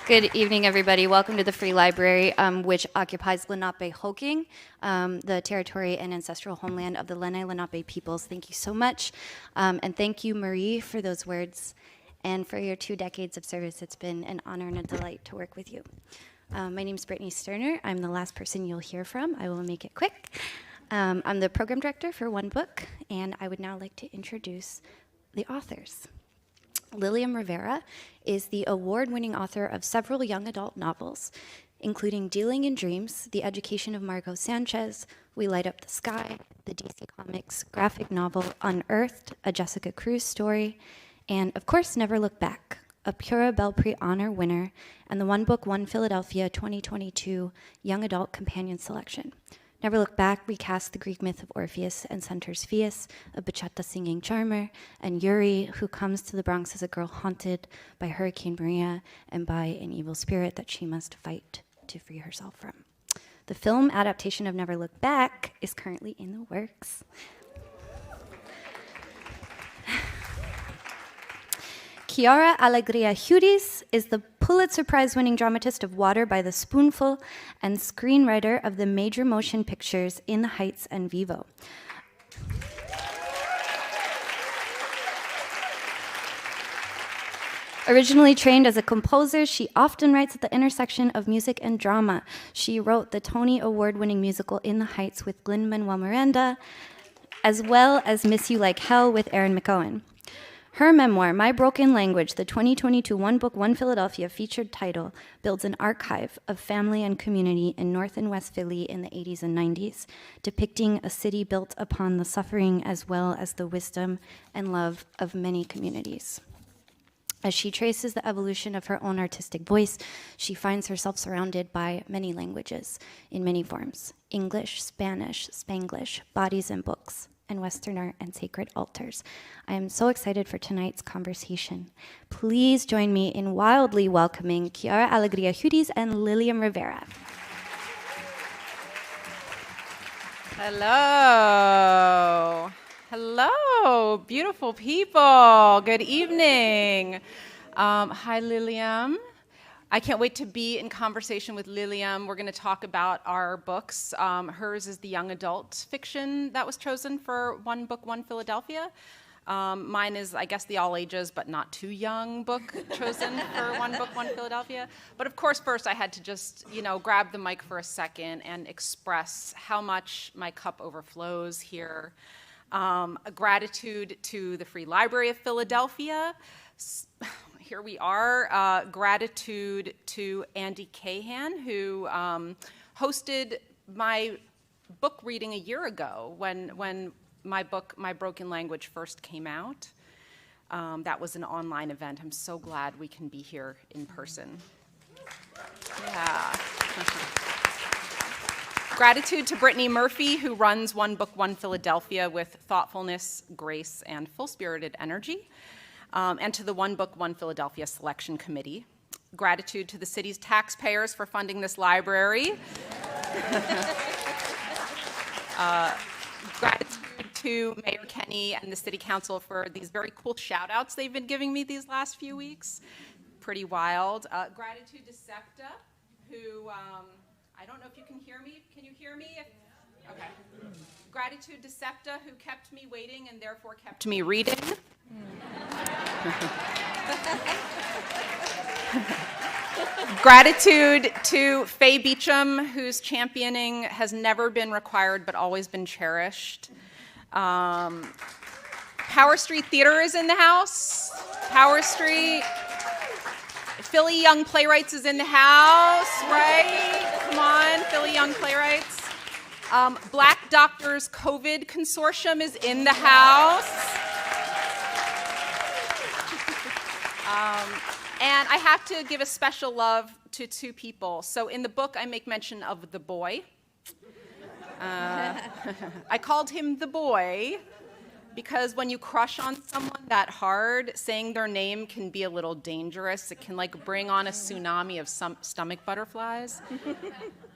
Good evening, everybody. Welcome to the Free Library, which occupies Lenape-Hoking, the territory and ancestral homeland of the Lenni Lenape peoples. Thank you so much. And thank you, Marie, for those words and for your 2 decades of service. It's been an honor and a delight to work with you. My name is Brittany Sterner. I'm the last person you'll hear from. I will make it quick. I'm the program director for One Book, and I would now like to introduce the authors. Lilliam Rivera is the award-winning author of several young adult novels, including Dealing in Dreams, The Education of Margot Sanchez, We Light Up the Sky, the DC Comics graphic novel Unearthed, a Jessica Cruz story, and of course, Never Look Back, a Pura Belprix Honor winner, and the One Book, One Philadelphia 2022 Young Adult Companion Selection. Never Look Back recasts the Greek myth of Orpheus and centers Phaeus, a bachata singing charmer, and Yuri, who comes to the Bronx as a girl haunted by Hurricane Maria and by an evil spirit that she must fight to free herself from. The film adaptation of Never Look Back is currently in the works. Quiara Alegría Hudes is the Pulitzer Prize-winning dramatist of Water by the Spoonful and screenwriter of the major motion pictures In the Heights and Vivo. Originally trained as a composer, she often writes at the intersection of music and drama. She wrote the Tony Award-winning musical In the Heights with Lin-Manuel Miranda, as well as Miss You Like Hell with Erin McCohen. Her memoir, My Broken Language, the 2022 One Book, One Philadelphia featured title, builds an archive of family and community in North and West Philly in the 80s and 90s, depicting a city built upon the suffering as well as the wisdom and love of many communities. As she traces the evolution of her own artistic voice, she finds herself surrounded by many languages in many forms: English, Spanish, Spanglish, bodies and books, and Western art and sacred altars. I am so excited for tonight's conversation. Please join me in wildly welcoming Quiara Alegría Hudes and Lilliam Rivera. Hello. Hello, beautiful people. Good evening. Hi, Lilliam. I can't wait to be in conversation with Lilliam. We're going to talk about our books. Hers is the young adult fiction that was chosen for One Book, One Philadelphia. Mine is, I guess, the all ages but not too young book chosen for One Book, One Philadelphia. But of course, first I had to just, grab the mic for a second and express how much my cup overflows here. A gratitude to the Free Library of Philadelphia. Here we are. Gratitude to Andy Cahan, who hosted my book reading a year ago when my book, My Broken Language, first came out. That was an online event. I'm so glad we can be here in person. Yeah. Gratitude to Brittany Murphy, who runs One Book, One Philadelphia with thoughtfulness, grace, and full-spirited energy. And to the One Book, One Philadelphia Selection Committee. Gratitude to the city's taxpayers for funding this library. Gratitude to Mayor Kenny and the City Council for these very cool shout-outs they've been giving me these last few weeks. Pretty wild. Gratitude to SEPTA, who, I don't know if you can hear me. Can you hear me? Okay. Gratitude to SEPTA, who kept me waiting and therefore kept me reading. Gratitude to Faye Beecham, whose championing has never been required but always been cherished. Power Street Theater is in the house. Power Street. Philly Young Playwrights is in the house, right? Come on, Philly Young Playwrights. Black Doctors COVID Consortium is in the house. And I have to give a special love to 2 people. So in the book, I make mention of the boy. I called him the boy because when you crush on someone that hard, saying their name can be a little dangerous. It can bring on a tsunami of some stomach butterflies.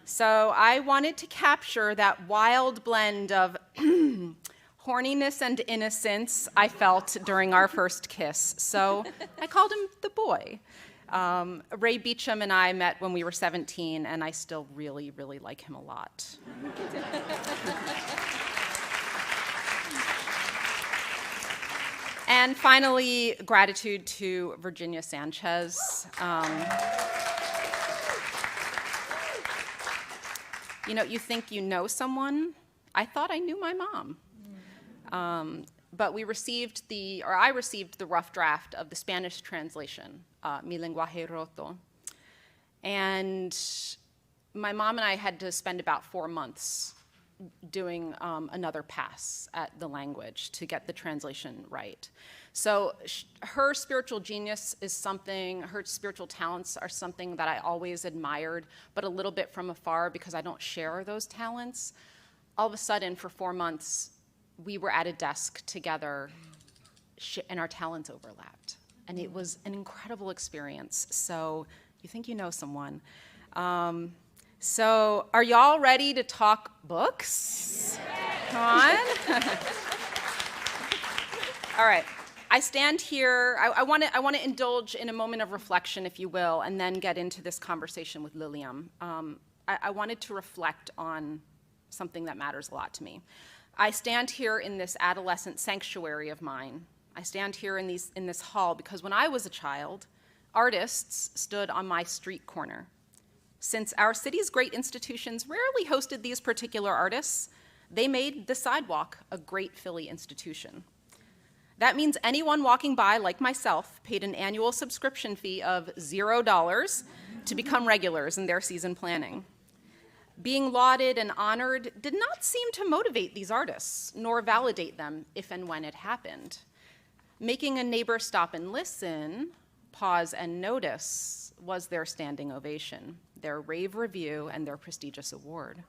So I wanted to capture that wild blend of horniness and innocence I felt during our first kiss. So I called him the boy. Ray Beecham and I met when we were 17, and I still really, really like him a lot. And finally, gratitude to Virginia Sanchez. You think you know someone. I thought I knew my mom. But I received the rough draft of the Spanish translation, Mi lenguaje roto. And my mom and I had to spend about 4 months doing another pass at the language to get the translation right. So her spiritual genius is something, her spiritual talents are something that I always admired, but a little bit from afar because I don't share those talents. All of a sudden, for 4 months, we were at a desk together and our talents overlapped. And it was an incredible experience. So you think you know someone. So are y'all ready to talk books? Come on. All right. I stand here. I want to indulge in a moment of reflection, if you will, and then get into this conversation with Lilliam. I wanted to reflect on something that matters a lot to me. I stand here in this adolescent sanctuary of mine. I stand here in this hall because when I was a child, artists stood on my street corner. Since our city's great institutions rarely hosted these particular artists, they made the sidewalk a great Philly institution. That means anyone walking by, like myself, paid an annual subscription fee of $0 to become regulars in their season planning. Being lauded and honored did not seem to motivate these artists, nor validate them if and when it happened. Making a neighbor stop and listen, pause and notice was their standing ovation, their rave review, and their prestigious award.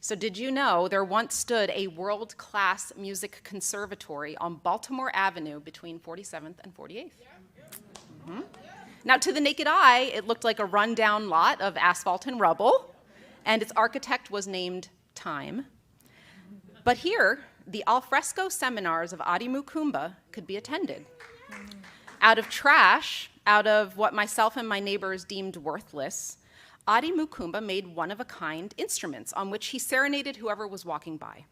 So did you know there once stood a world-class music conservatory on Baltimore Avenue between 47th and 48th? Mm-hmm. Now, to the naked eye, it looked like a rundown lot of asphalt and rubble, and its architect was named Time. But here, the alfresco seminars of Adi Mukumba could be attended. Out of trash, out of what myself and my neighbors deemed worthless, Adi Mukumba made one-of-a-kind instruments on which he serenaded whoever was walking by.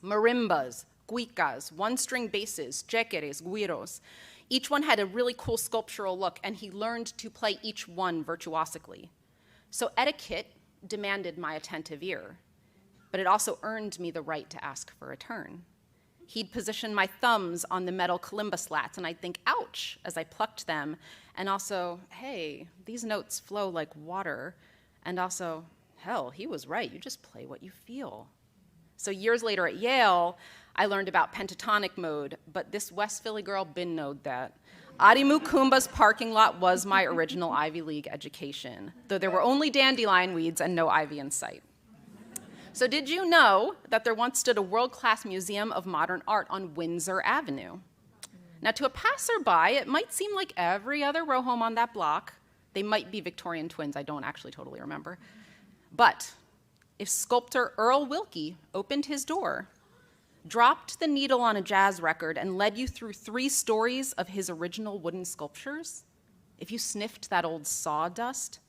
Marimbas, cuicas, one-string basses, chequeres, guiros. Each one had a really cool sculptural look, and he learned to play each one virtuosically. So etiquette demanded my attentive ear, but it also earned me the right to ask for a turn. He'd position my thumbs on the metal kalimba slats, and I'd think, ouch, as I plucked them, and also, hey, these notes flow like water, and also, hell, he was right, you just play what you feel. So years later at Yale, I learned about pentatonic mode, but this West Philly girl bin knowed that. Adi Mukumba's parking lot was my original Ivy League education, though there were only dandelion weeds and no ivy in sight. So did you know that there once stood a world-class museum of modern art on Windsor Avenue? Now, to a passerby, it might seem like every other row home on that block. They might be Victorian twins, I don't actually totally remember. But if sculptor Earl Wilkie opened his door, dropped the needle on a jazz record, and led you through 3 stories of his original wooden sculptures, if you sniffed that old sawdust,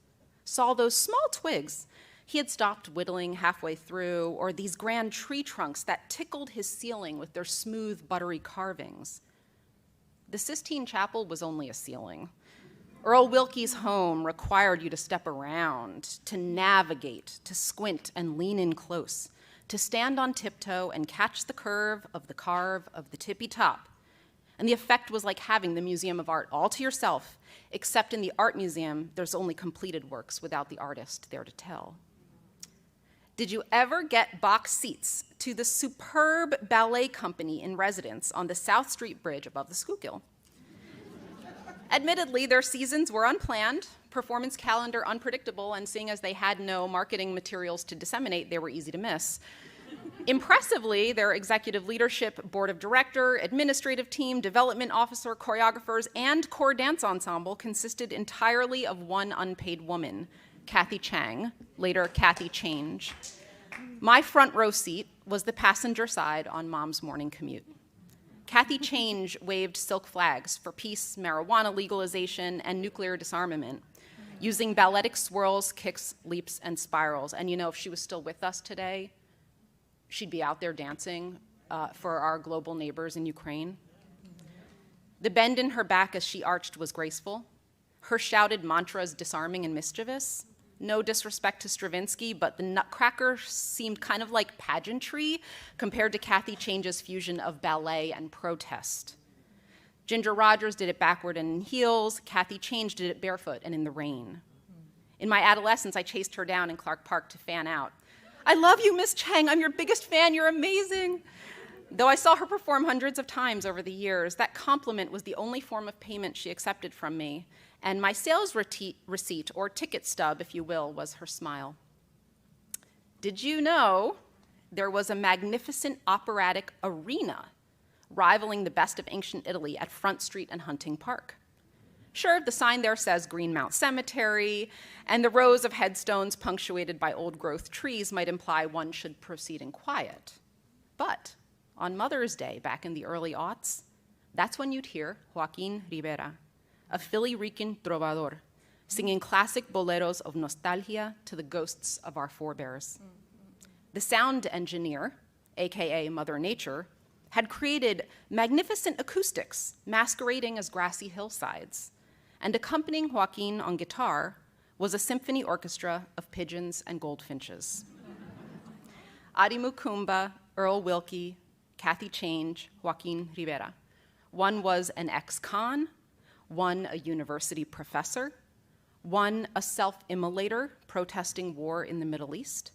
saw those small twigs he had stopped whittling halfway through, or these grand tree trunks that tickled his ceiling with their smooth, buttery carvings, the Sistine Chapel was only a ceiling. Earl Wilkie's home required you to step around, to navigate, to squint and lean in close, to stand on tiptoe and catch the curve of the carve of the tippy top. And the effect was like having the Museum of Art all to yourself, except in the art museum, there's only completed works without the artist there to tell. Did you ever get box seats to the superb ballet company in residence on the South Street Bridge above the Schuylkill? Admittedly, their seasons were unplanned, performance calendar unpredictable, and seeing as they had no marketing materials to disseminate, they were easy to miss. Impressively, their executive leadership, board of director, administrative team, development officer, choreographers, and core dance ensemble consisted entirely of one unpaid woman, Kathy Chang, later Kathy Change. My front row seat was the passenger side on Mom's morning commute. Kathy Change waved silk flags for peace, marijuana legalization, and nuclear disarmament, using balletic swirls, kicks, leaps, and spirals. And you know, if she was still with us today, she'd be out there dancing for our global neighbors in Ukraine. The bend in her back as she arched was graceful. Her shouted mantras disarming and mischievous. No disrespect to Stravinsky, but the Nutcracker seemed kind of like pageantry compared to Kathy Change's fusion of ballet and protest. Ginger Rogers did it backward and in heels. Kathy Change did it barefoot and in the rain. In my adolescence, I chased her down in Clark Park to fan out. "I love you, Miss Chang. I'm your biggest fan. You're amazing." Though I saw her perform hundreds of times over the years, that compliment was the only form of payment she accepted from me, and my sales receipt, or ticket stub, if you will, was her smile. Did you know there was a magnificent operatic arena rivaling the best of ancient Italy at Front Street and Hunting Park? Sure, the sign there says Greenmount Cemetery, and the rows of headstones punctuated by old-growth trees might imply one should proceed in quiet. But on Mother's Day, back in the early aughts, that's when you'd hear Joaquin Rivera, a Philly-Rican trovador, singing classic boleros of nostalgia to the ghosts of our forebears. The sound engineer, AKA Mother Nature, had created magnificent acoustics masquerading as grassy hillsides, and accompanying Joaquin on guitar was a symphony orchestra of pigeons and goldfinches. Adi Mukumba, Earl Wilkie, Kathy Change, Joaquin Rivera. One was an ex-con, one a university professor, one a self-immolator protesting war in the Middle East,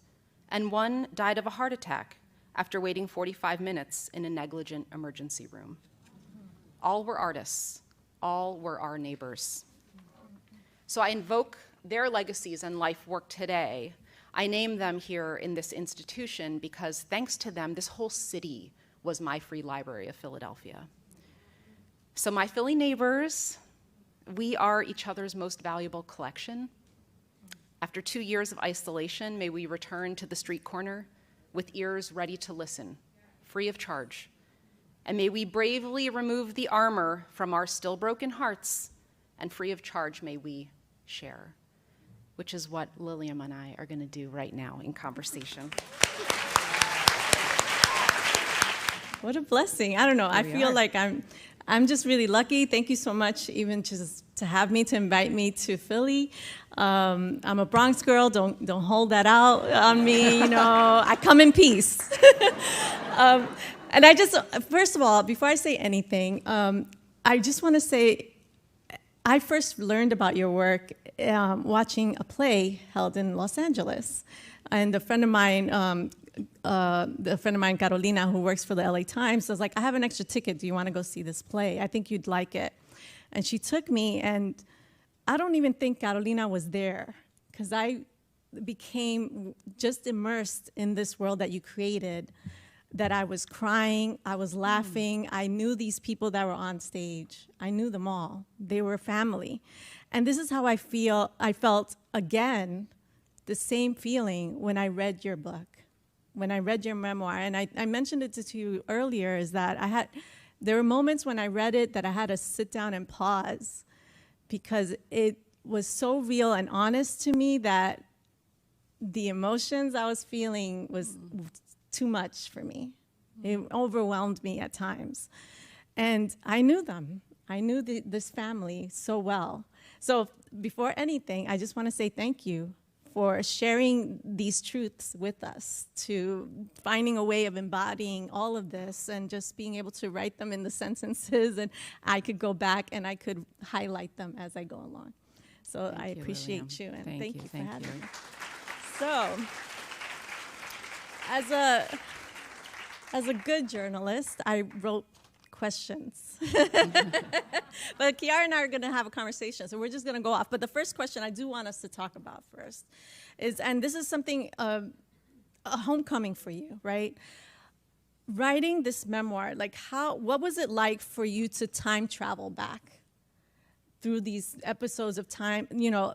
and one died of a heart attack after waiting 45 minutes in a negligent emergency room. All were artists, all were our neighbors. So I invoke their legacies and life work today. I name them here in this institution because thanks to them, this whole city was my Free Library of Philadelphia. So my Philly neighbors, we are each other's most valuable collection. After 2 years of isolation, may we return to the street corner with ears ready to listen, free of charge. And may we bravely remove the armor from our still broken hearts, and free of charge may we share, which is what Lilliam and I are going to do right now in conversation. What a blessing. I don't know. I feel like I'm just really lucky. Thank you so much, even just to have me, to invite me to Philly. I'm a Bronx girl. Don't hold that out on me. You know, I come in peace. And I just, first of all, before I say anything, I just want to say, I first learned about your work watching a play held in Los Angeles. And a friend of mine, Carolina, who works for the LA Times, was like, "I have an extra ticket. Do you want to go see this play? I think you'd like it." And she took me, and I don't even think Carolina was there, because I became just immersed in this world that you created, that I was crying, I was laughing. I knew these people that were on stage. I knew them all. They were family. And this is how I felt again, the same feeling when I read your book, when I read your memoir. And I mentioned it to you earlier, is that there were moments when I read it that I had to sit down and pause, because it was so real and honest to me that the emotions I was feeling was too much for me. It overwhelmed me at times. And I knew them. I knew this family so well. So before anything, I just want to say thank you for sharing these truths with us, to finding a way of embodying all of this and just being able to write them in the sentences, and I could go back and I could highlight them as I go along. So I appreciate you, and thank you for having me. So, as a good journalist, I wrote questions. But Quiara and I are going to have a conversation, so we're just going to go off. But the first question I do want us to talk about first is, and this is something, a homecoming for you, right? Writing this memoir, like what was it like for you to time travel back through these episodes of time, you know,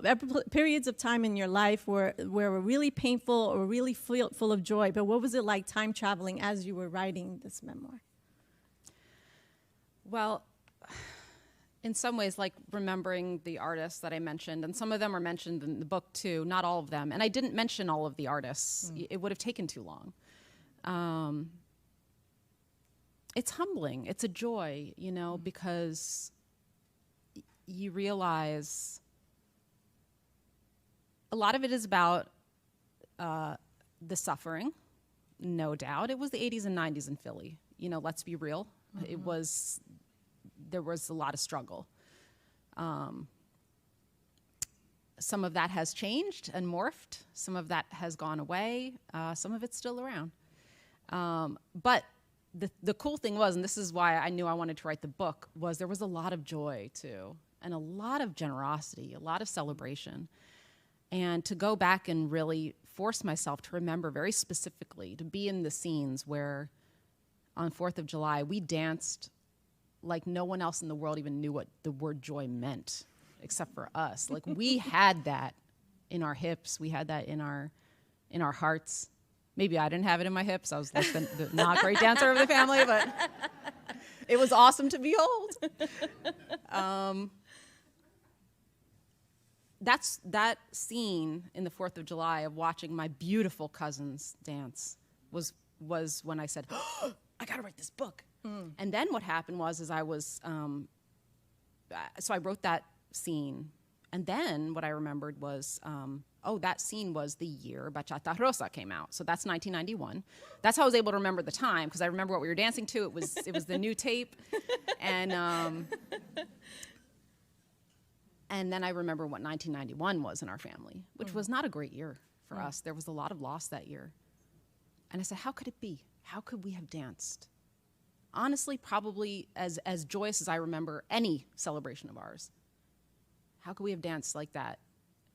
periods of time in your life where were really painful or really full of joy, but what was it like time traveling as you were writing this memoir? Well, in some ways, like remembering the artists that I mentioned, and some of them are mentioned in the book too, not all of them. And I didn't mention all of the artists. It would have taken too long. It's humbling. It's a joy, you know, because you realize a lot of it is about the suffering, no doubt. It was the 80s and 90s in Philly. You know, let's be real. There was a lot of struggle. Some of that has changed and morphed. Some of that has gone away. Some of it's still around. But the cool thing was, and this is why I knew I wanted to write the book, was there was a lot of joy too, and a lot of generosity, a lot of celebration. And to go back and really force myself to remember very specifically, to be in the scenes where on 4th of July, we danced like no one else in the world even knew what the word joy meant, except for us. Like we had that in our hips. We had that in our hearts. Maybe I didn't have it in my hips. I was like the not great dancer of the family, but it was awesome to behold. That scene in the 4th of July of watching my beautiful cousins dance was when I said, oh, I gotta write this book. And then what happened was I was, so I wrote that scene. And then what I remembered was, that scene was the year Bachata Rosa came out. So that's 1991. That's how I was able to remember the time, because I remember what we were dancing to. It was the new tape. And then I remember what 1991 was in our family, which was not a great year for us. There was a lot of loss that year. And I said, how could it be? How could we have danced? Honestly, probably as joyous as I remember any celebration of ours. How could we have danced like that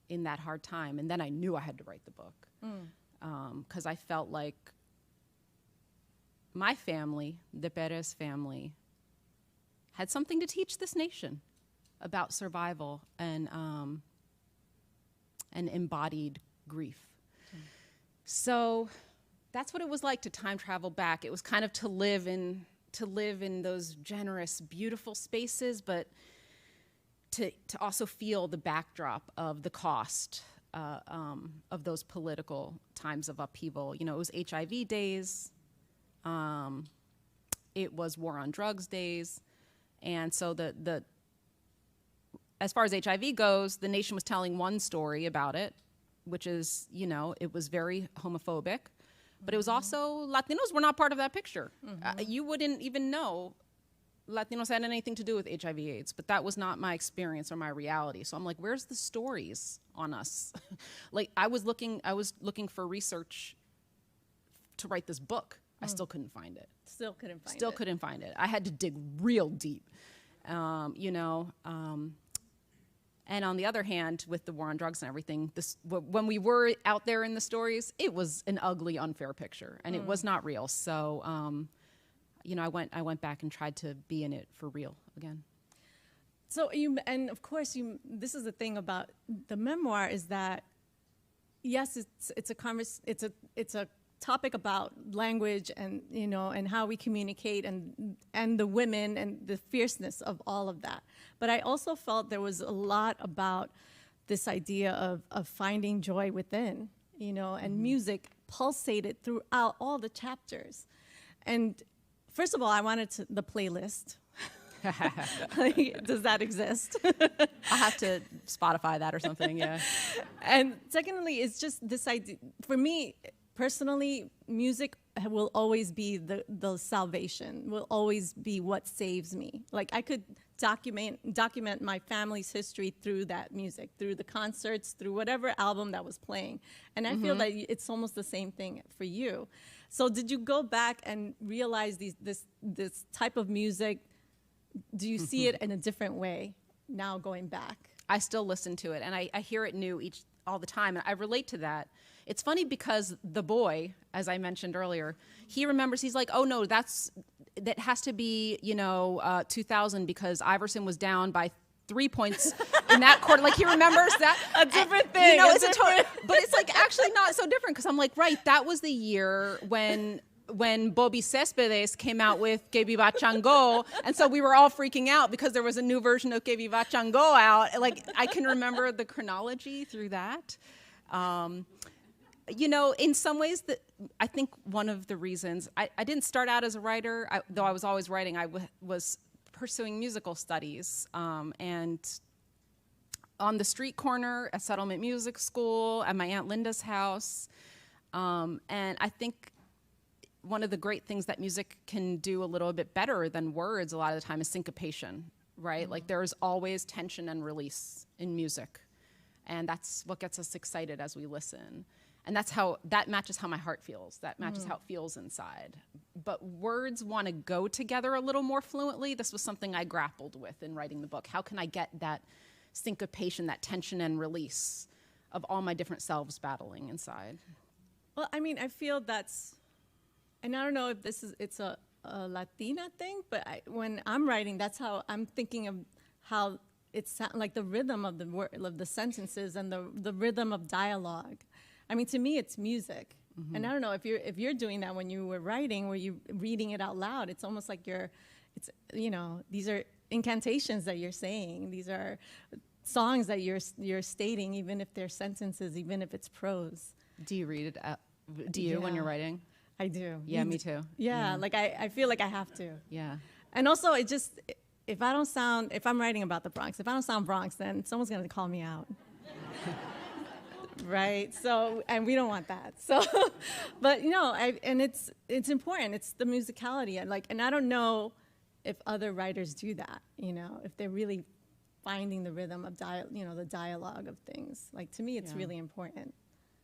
in that hard time? And then I knew I had to write the book, because I felt like my family, the Perez family, had something to teach this nation about survival and embodied grief. So that's what it was like to time travel back. It was kind of to live in those generous, beautiful spaces, but to also feel the backdrop of the cost of those political times of upheaval. You know, it was HIV days. It was war on drugs days. And so as far as HIV goes, the nation was telling one story about it, which is, you know, it was very homophobic. But it was also, Latinos were not part of that picture. You wouldn't even know Latinos had anything to do with HIV/AIDS, but that was not my experience or my reality. So I'm like, where's the stories on us? Like I was looking for research to write this book. I still couldn't find it. Still couldn't find it. I had to dig real deep, you know. And on the other hand, with the war on drugs and everything, when we were out there in the stories, it was an ugly, unfair picture, and it was not real. So, you know, I went back and tried to be in it for real again. So and of course, this is the thing about the memoir is that, yes, it's a topic about language and, you know, and how we communicate and the women and the fierceness of all of that. But I also felt there was a lot about this idea of finding joy within, you know, and music pulsated throughout all the chapters. And first of all, I wanted the playlist. Does that exist? I'll have to Spotify that or something, yeah. And secondly, it's just this idea, for me, personally, music will always be the salvation, will always be what saves me. Like I could document my family's history through that music, through the concerts, through whatever album that was playing. And I feel that it's almost the same thing for you. So did you go back and realize this type of music? Do you see it in a different way now going back? I still listen to it, and I hear it new all the time, and I relate to that. It's funny because the boy, as I mentioned earlier, he remembers, he's like, oh no, that has to be, you know, 2000 because Iverson was down by 3 points in that quarter. Like he remembers that. A different thing. You know, but it's like actually not so different because I'm like, right, that was the year when when Bobby Céspedes came out with Que Viva Chango, and so we were all freaking out because there was a new version of Que Viva Chango out. Like, I can remember the chronology through that. You know, in some ways, I think one of the reasons, I didn't start out as a writer, though I was always writing. I was pursuing musical studies, and on the street corner at Settlement Music School, at my Aunt Linda's house. And I think one of the great things that music can do a little bit better than words a lot of the time is syncopation, right? Mm-hmm. Like, there's always tension and release in music. And that's what gets us excited as we listen. And that matches how my heart feels. That matches how it feels inside. But words want to go together a little more fluently. This was something I grappled with in writing the book. How can I get that syncopation, that tension and release of all my different selves battling inside? Well, I mean, I feel that's, and I don't know if it's a Latina thing, but when I'm writing, that's how I'm thinking of how it's like the rhythm of the word, of the sentences, and the rhythm of dialogue. I mean, to me, it's music. Mm-hmm. And I don't know if you're doing that when you were writing, were you reading it out loud? It's almost like these are incantations that you're saying. These are songs that you're stating, even if they're sentences, even if it's prose. Do you read it out? Do you when you're writing? I do. Yeah, me too. Yeah, like I feel like I have to. Yeah. And also, if I'm writing about the Bronx, if I don't sound Bronx, then someone's going to call me out. Right? So, and we don't want that. So, but and it's important. It's the musicality, and I don't know if other writers do that, if they're really finding the rhythm of the dialogue of things. Like, to me, it's really important.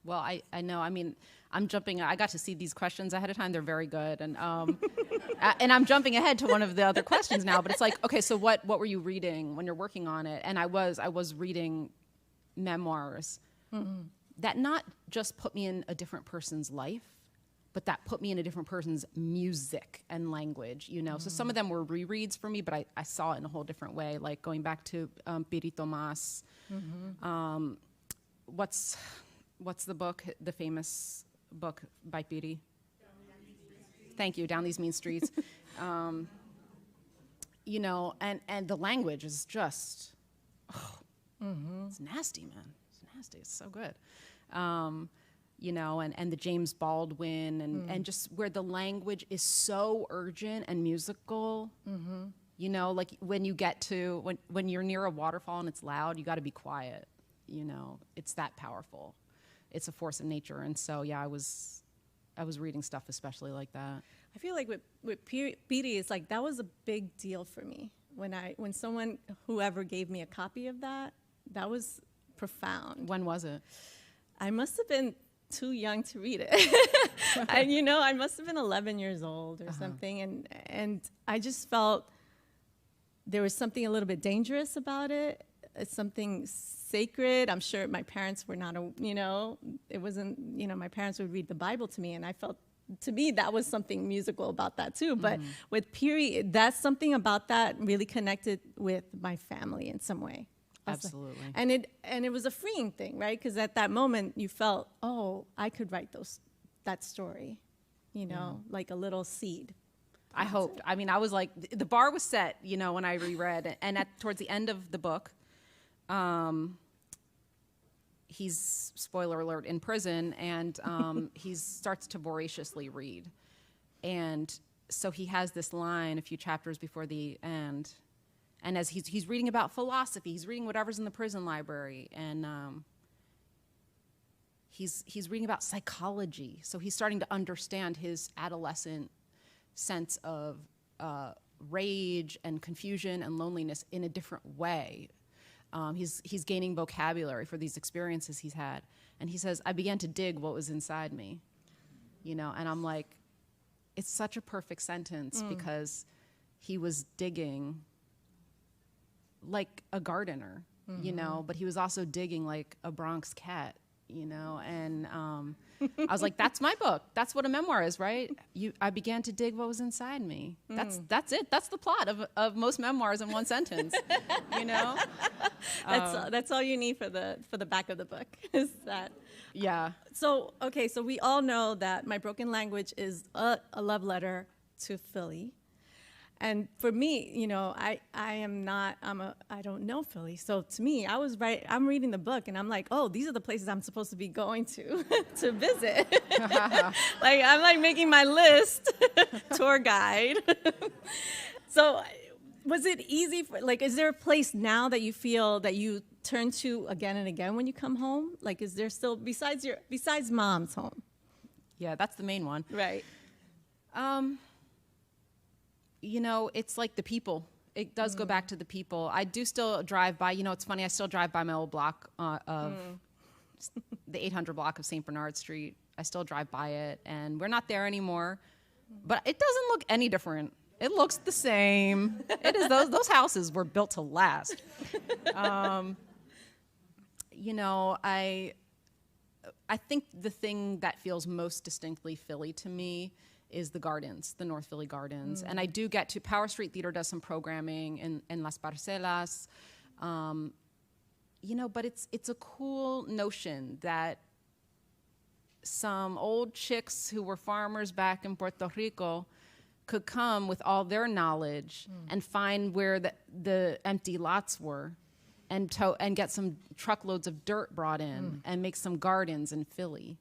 Well, I know. I mean, I'm jumping. I got to see these questions ahead of time. They're very good, and and I'm jumping ahead to one of the other questions now. But it's like, okay, so what were you reading when you're working on it? And I was reading memoirs that not just put me in a different person's life, but that put me in a different person's music and language. So some of them were rereads for me, but I saw it in a whole different way. Like going back to Piri Tomás. What's the book, the famous book by Piri? Thank you, Down These Mean Streets. And the language is just, it's nasty, man. It's nasty. It's so good. And the James Baldwin and just where the language is so urgent and musical. Like when you get to, when you're near a waterfall and it's loud, you got to be quiet. It's that powerful. It's a force of nature. And so, yeah, I was reading stuff especially like that. I feel like with Piri, it's like that was a big deal for me. When someone, whoever gave me a copy of that was profound. When was it? I must have been too young to read it. I must have been 11 years old or something. And I just felt there was something a little bit dangerous about it. It's something sacred. I'm sure my parents were not, it wasn't, my parents would read the Bible to me, and I felt, to me, that was something musical about that too. But with Piri, that's something about that really connected with my family in some way. Absolutely. And it was a freeing thing, right? Because at that moment you felt, oh, I could write that story, like a little seed. I hoped. I mean, I was like, the bar was set, when I reread, and towards the end of the book, he's, spoiler alert, in prison, and he starts to voraciously read. And so he has this line a few chapters before the end, and as he's reading about philosophy, he's reading whatever's in the prison library, and he's reading about psychology. So he's starting to understand his adolescent sense of rage and confusion and loneliness in a different way. He's gaining vocabulary for these experiences he's had. And he says, I began to dig what was inside me, and I'm like, it's such a perfect sentence because he was digging like a gardener, but he was also digging like a Bronx cat, you know, and I was like, that's my book. That's what a memoir is, right? I began to dig what was inside me. That's it. That's the plot of most memoirs in one sentence, you know? That's all you need for the back of the book is that. Yeah. So, okay, so we all know that My Broken Language is a love letter to Philly. And for me, you know, I don't know Philly. So to me, I'm reading the book and I'm like, oh, these are the places I'm supposed to be going to visit. Like, I'm like making my list, tour guide. So was it easy is there a place now that you feel that you turn to again and again when you come home? Like, is there still, besides mom's home? Yeah, that's the main one. Right. You know, it's like the people. It does go back to the people. I do still drive by, you know, it's funny, I still drive by my old block of the 800 block of St. Bernard Street. I still drive by it, and we're not there anymore. But it doesn't look any different. It looks the same. It is those houses were built to last. You know, I think the thing that feels most distinctly Philly to me is the gardens, the North Philly Gardens. And I do get to, Power Street Theater does some programming in Las Parcelas. You know, but it's a cool notion that some old chicks who were farmers back in Puerto Rico could come with all their knowledge and find where the empty lots were and get some truckloads of dirt brought in and make some gardens in Philly.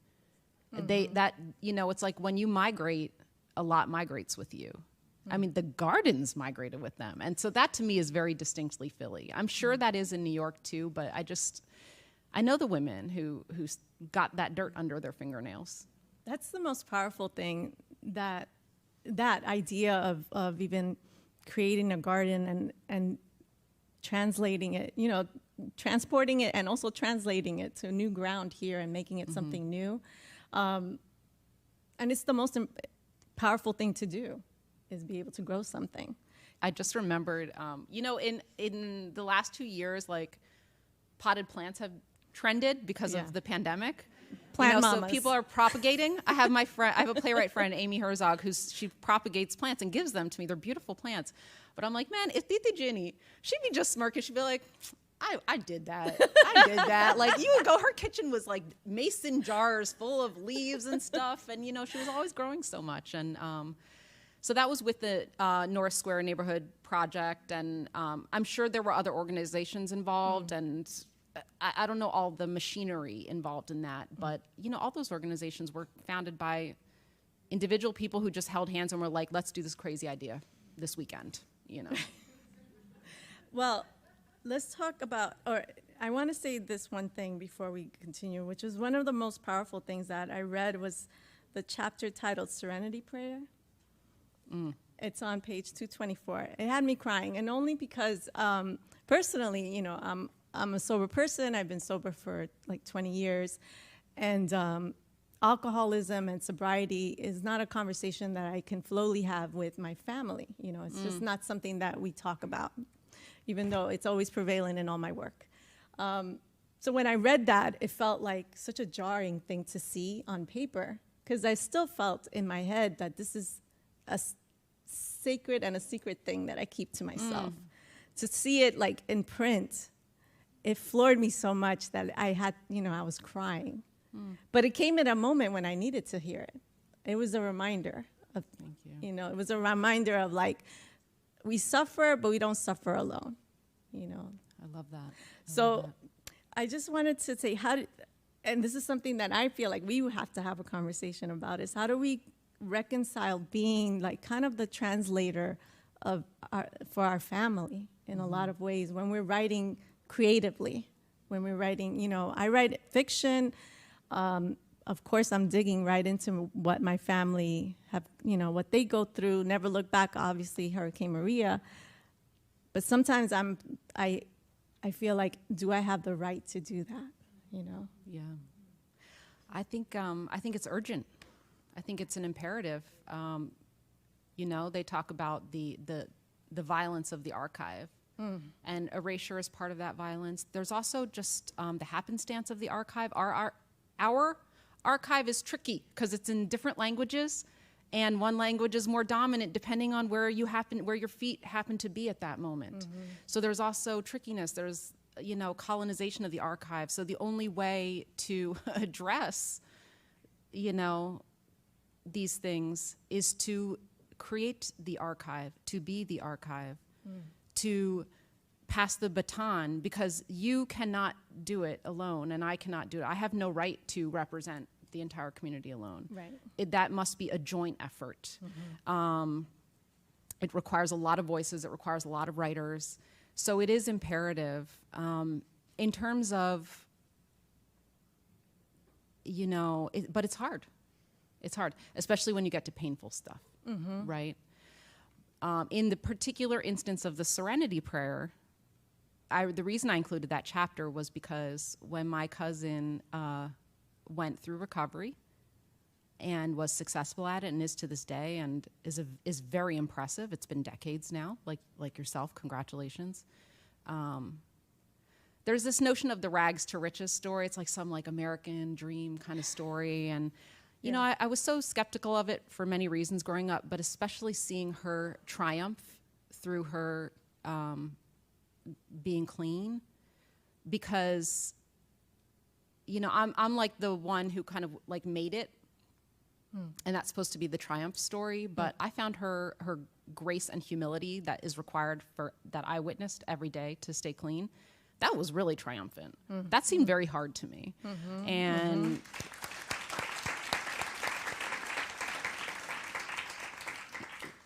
You know, it's like when you migrate, a lot migrates with you. I mean, the gardens migrated with them. And so that to me is very distinctly Philly. I'm sure that is in New York too, but I know the women who got that dirt under their fingernails. That's the most powerful thing, that idea of even creating a garden and translating it, you know, transporting it and also translating it to new ground here and making it something new. And it's the most powerful thing to do, is be able to grow something. I just remembered, you know, in the last 2 years, like, potted plants have trended because of the pandemic. Plant mamas. So people are propagating. I have a playwright friend, Amy Herzog, she propagates plants and gives them to me. They're beautiful plants. But I'm like, man, if Titi Ginny, she'd be just smirking. She'd be like, I did that. I did that. Like, you would go, her kitchen was like mason jars full of leaves and stuff. And, you know, she was always growing so much. And so that was with the North Square Neighborhood Project. And I'm sure there were other organizations involved. And I don't know all the machinery involved in that. But, you know, all those organizations were founded by individual people who just held hands and were like, let's do this crazy idea this weekend, you know. Well, let's talk about, or I want to say this one thing before we continue, which is one of the most powerful things that I read was the chapter titled Serenity Prayer. It's on page 224. It had me crying, and only because personally, you know, I'm a sober person. I've been sober for like 20 years, and alcoholism and sobriety is not a conversation that I can flowly have with my family. You know, it's just not something that we talk about, even though it's always prevalent in all my work. So when I read that, it felt like such a jarring thing to see on paper, because I still felt in my head that this is a sacred and a secret thing that I keep to myself. To see it like in print, it floored me so much that I had, you know, I was crying. But it came at a moment when I needed to hear it. It was a reminder of, you know, it was a reminder of like, we suffer, but we don't suffer alone, you know. I love that. So I just wanted to say, and this is something that I feel like we have to have a conversation about, is how do we reconcile being like kind of the translator for our family in a lot of ways when we're writing creatively, when we're writing, you know, I write fiction. Of course, I'm digging right into what my family have, you know, what they go through. Never Look Back, obviously, Hurricane Maria. But sometimes I feel like, do I have the right to do that? You know? Yeah. I think it's urgent. I think it's an imperative. You know, they talk about the violence of the archive. And erasure is part of that violence. There's also just the happenstance of the archive. Our archive is tricky because it's in different languages, and one language is more dominant depending on where your feet happen to be at that moment. So there's also trickiness. There's, colonization of the archive. So the only way to address, these things is to create the archive, to be the archive, to pass the baton, because you cannot do it alone and I cannot do it. I have no right to represent the entire community alone. Right. That must be a joint effort. It requires a lot of voices. It requires a lot of writers. So it is imperative in terms of, but it's hard. It's hard, especially when you get to painful stuff, right? In the particular instance of the Serenity prayer, the reason I included that chapter was because when my cousin went through recovery and was successful at it and is to this day and is very impressive. It's been decades now, like yourself. Congratulations. There's this notion of the rags to riches story. It's like some American dream kind of story. And, I was so skeptical of it for many reasons growing up, but especially seeing her triumph through her being clean, because, I'm like the one who kind of made it. And that's supposed to be the triumph story, but I found her grace and humility that is required that I witnessed every day to stay clean. That was really triumphant. That seemed very hard to me. And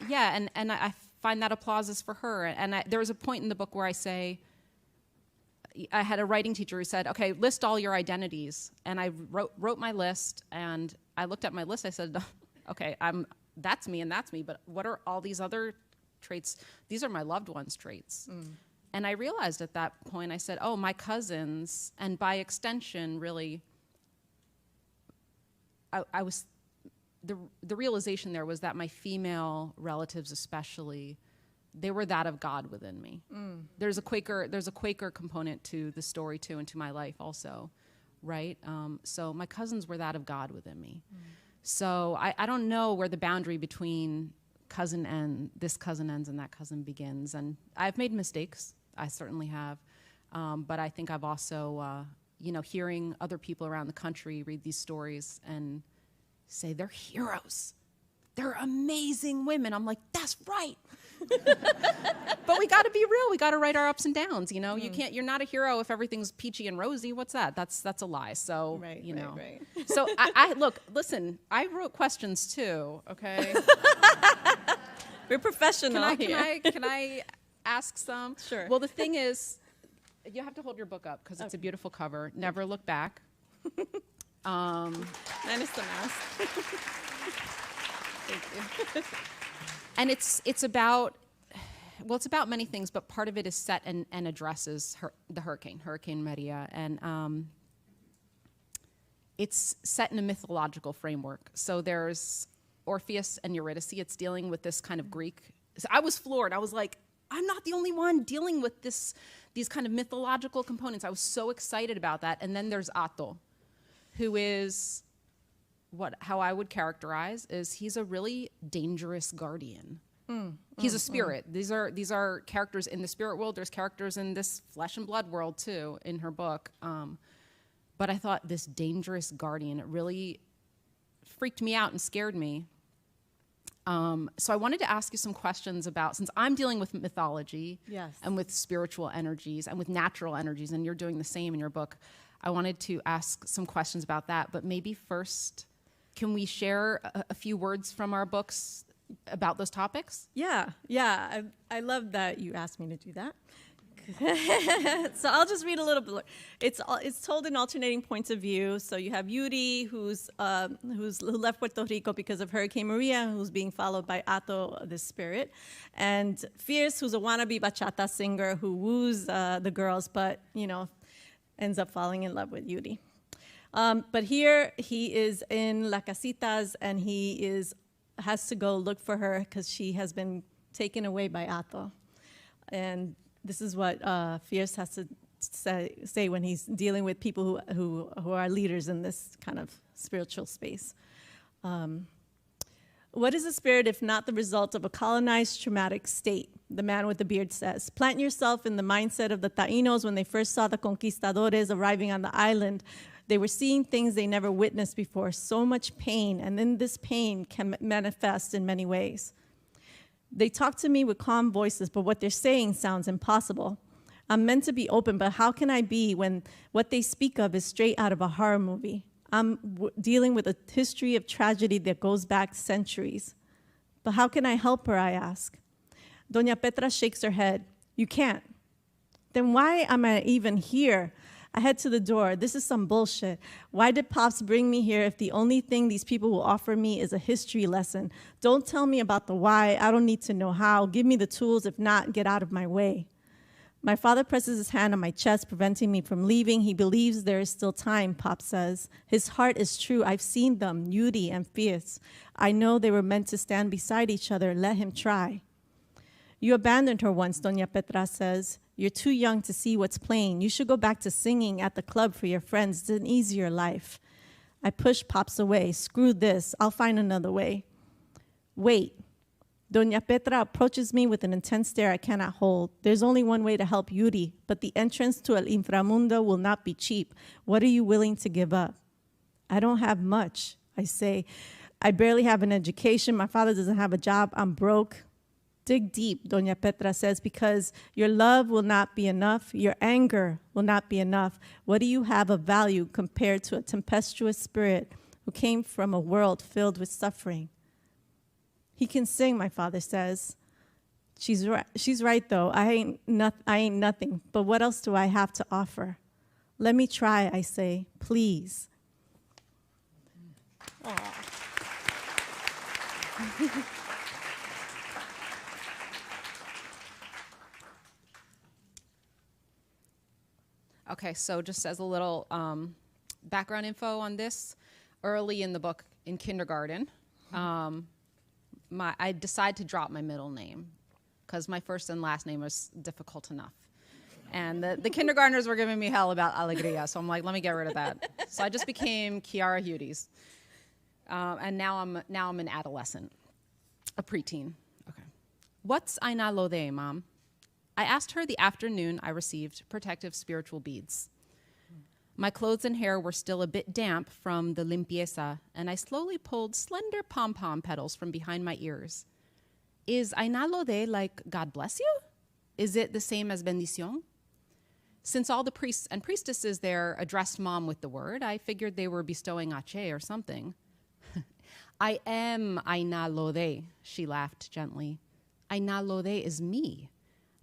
yeah, and I find that applause is for her. And there was a point in the book where I say, I had a writing teacher who said, okay, list all your identities. And I wrote my list, and I looked at my list. I said, okay, that's me and that's me, but what are all these other traits? These are my loved ones' traits. And I realized at that point, I said, oh, my cousins, and by extension, really, I was, the realization there was that my female relatives especially, they were that of God within me. There's a Quaker component to the story too, and to my life also, right? So my cousins were that of God within me. So I don't know where the boundary between this cousin ends and that cousin begins. And I've made mistakes. I certainly have. But I think I've also, hearing other people around the country read these stories and say they're heroes. They're amazing women. I'm like, that's right. But we got to be real. We got to write our ups and downs. You're not a hero if everything's peachy and rosy. What's that? That's a lie. So, Right. So listen, I wrote questions too. Okay. We're professional here. Can I ask some? Sure. Well, the thing is, you have to hold your book up because it's a beautiful cover. Never Look Back. Minus the mask. Thank you. And it's about many things, but part of it is set and addresses the Hurricane Maria, and it's set in a mythological framework. So there's Orpheus and Eurydice. It's dealing with this kind of Greek. So I was floored. I was like, I'm not the only one dealing with these kind of mythological components. I was so excited about that. And then there's Atto, who is how I would characterize is he's a really dangerous guardian. He's a spirit. These are characters in the spirit world. There's characters in this flesh and blood world too in her book. But I thought this dangerous guardian, it really freaked me out and scared me. So I wanted to ask you some questions about, since I'm dealing with mythology and with spiritual energies and with natural energies, and you're doing the same in your book, I wanted to ask some questions about that. But maybe first, can we share a few words from our books about those topics? Yeah. I love that you asked me to do that. So I'll just read a little bit. It's told in alternating points of view. So you have Yuri, who left Puerto Rico because of Hurricane Maria, who's being followed by Atto, the spirit, and Fierce, who's a wannabe bachata singer who woos the girls, but ends up falling in love with Yuri. But here he is in La Casitas, and he has to go look for her because she has been taken away by Atto. And this is what Fierce has to say when he's dealing with people who are leaders in this kind of spiritual space. What is a spirit if not the result of a colonized, traumatic state? The man with the beard says. Plant yourself in the mindset of the Taínos when they first saw the conquistadores arriving on the island. They were seeing things they never witnessed before, so much pain, and then this pain can manifest in many ways. They talk to me with calm voices, but what they're saying sounds impossible. I'm meant to be open, but how can I be when what they speak of is straight out of a horror movie? I'm dealing with a history of tragedy that goes back centuries. But how can I help her, I ask. Doña Petra shakes her head. You can't. Then why am I even here? I head to the door. This is some bullshit. Why did Pops bring me here if the only thing these people will offer me is a history lesson? Don't tell me about the why. I don't need to know how. Give me the tools. If not, get out of my way. My father presses his hand on my chest, preventing me from leaving. He believes there is still time, Pop says. His heart is true. I've seen them, Yuri and Fierce. I know they were meant to stand beside each other. Let him try. You abandoned her once, Doña Petra says. You're too young to see what's plain. You should go back to singing at the club for your friends. It's an easier life. I push Pops away. Screw this. I'll find another way. Wait. Doña Petra approaches me with an intense stare I cannot hold. There's only one way to help Yuri, but the entrance to El Inframundo will not be cheap. What are you willing to give up? I don't have much, I say. I barely have an education. My father doesn't have a job. I'm broke. Dig deep, Doña Petra says, because your love will not be enough. Your anger will not be enough. What do you have of value compared to a tempestuous spirit who came from a world filled with suffering? He can sing, my father says. She's right, though. I ain't nothing. But what else do I have to offer? Let me try, I say, please. Okay, so just as a little background info on this, early in the book, in kindergarten, I decided to drop my middle name because my first and last name was difficult enough. And the kindergartners were giving me hell about Alegría, so I'm like, let me get rid of that. So I just became Quiara Hudes. And now I'm an adolescent, a preteen. Okay. What's Aina Lode, Mom? I asked her the afternoon I received protective spiritual beads. My clothes and hair were still a bit damp from the limpieza, and I slowly pulled slender pom-pom petals from behind my ears. Is Aina Lode like God bless you? Is it the same as bendición? Since all the priests and priestesses there addressed Mom with the word, I figured they were bestowing ache or something. I am Aina Lode, she laughed gently. Aina Lode is me.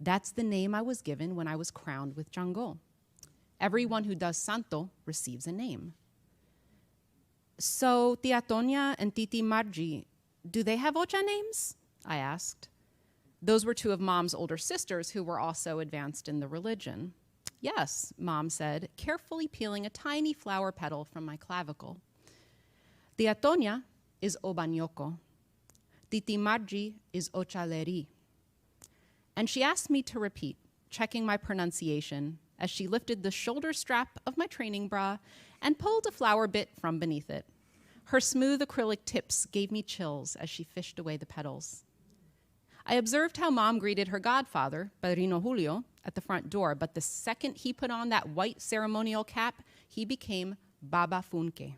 That's the name I was given when I was crowned with Jango. Everyone who does santo receives a name. So Tia Toña and Titi Margie, do they have ocha names? I asked. Those were two of Mom's older sisters who were also advanced in the religion. Yes, Mom said, carefully peeling a tiny flower petal from my clavicle. Tia Toña is Obañoco. Titi Margie is Ochaleri. And she asked me to repeat, checking my pronunciation, as she lifted the shoulder strap of my training bra and pulled a flower bit from beneath it. Her smooth acrylic tips gave me chills as she fished away the petals. I observed how Mom greeted her godfather, Padrino Julio, at the front door, but the second he put on that white ceremonial cap, he became Baba Funke.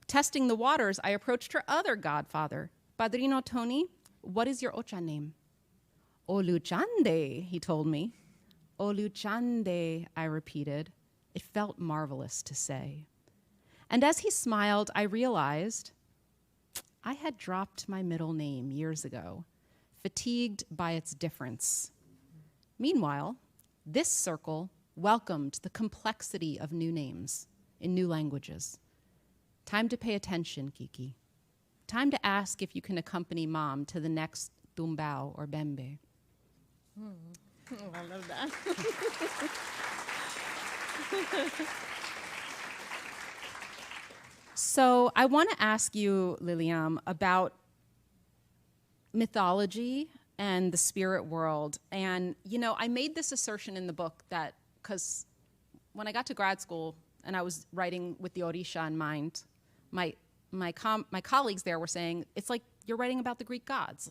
Testing the waters, I approached her other godfather, Padrino Tony. What is your ocha name? Oluchande, he told me. Oluchande, I repeated. It felt marvelous to say. And as he smiled, I realized I had dropped my middle name years ago, fatigued by its difference. Meanwhile, this circle welcomed the complexity of new names in new languages. Time to pay attention, Kiki. Time to ask if you can accompany Mom to the next tumbao or bembe. I love that. So I want to ask you, Lilliam, about mythology and the spirit world. And, you know, I made this assertion in the book that because when I got to grad school and I was writing with the Orisha in mind, my colleagues there were saying, it's like you're writing about the Greek gods.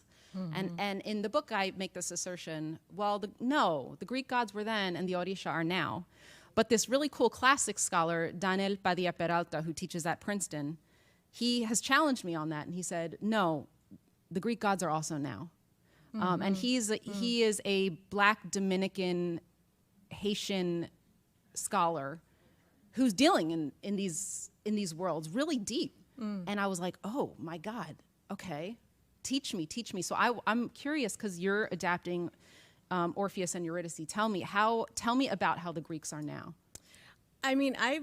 And in the book, I make this assertion, well, the Greek gods were then and the Orisha are now. But this really cool classics scholar, Daniel Padilla Peralta, who teaches at Princeton, he has challenged me on that. And he said, no, the Greek gods are also now. And he is a Black Dominican Haitian scholar who's dealing in these worlds really deep. And I was like, oh my God, okay, teach me. So I'm curious because you're adapting Orpheus and Eurydice. Tell me about how the Greeks are now. I mean, I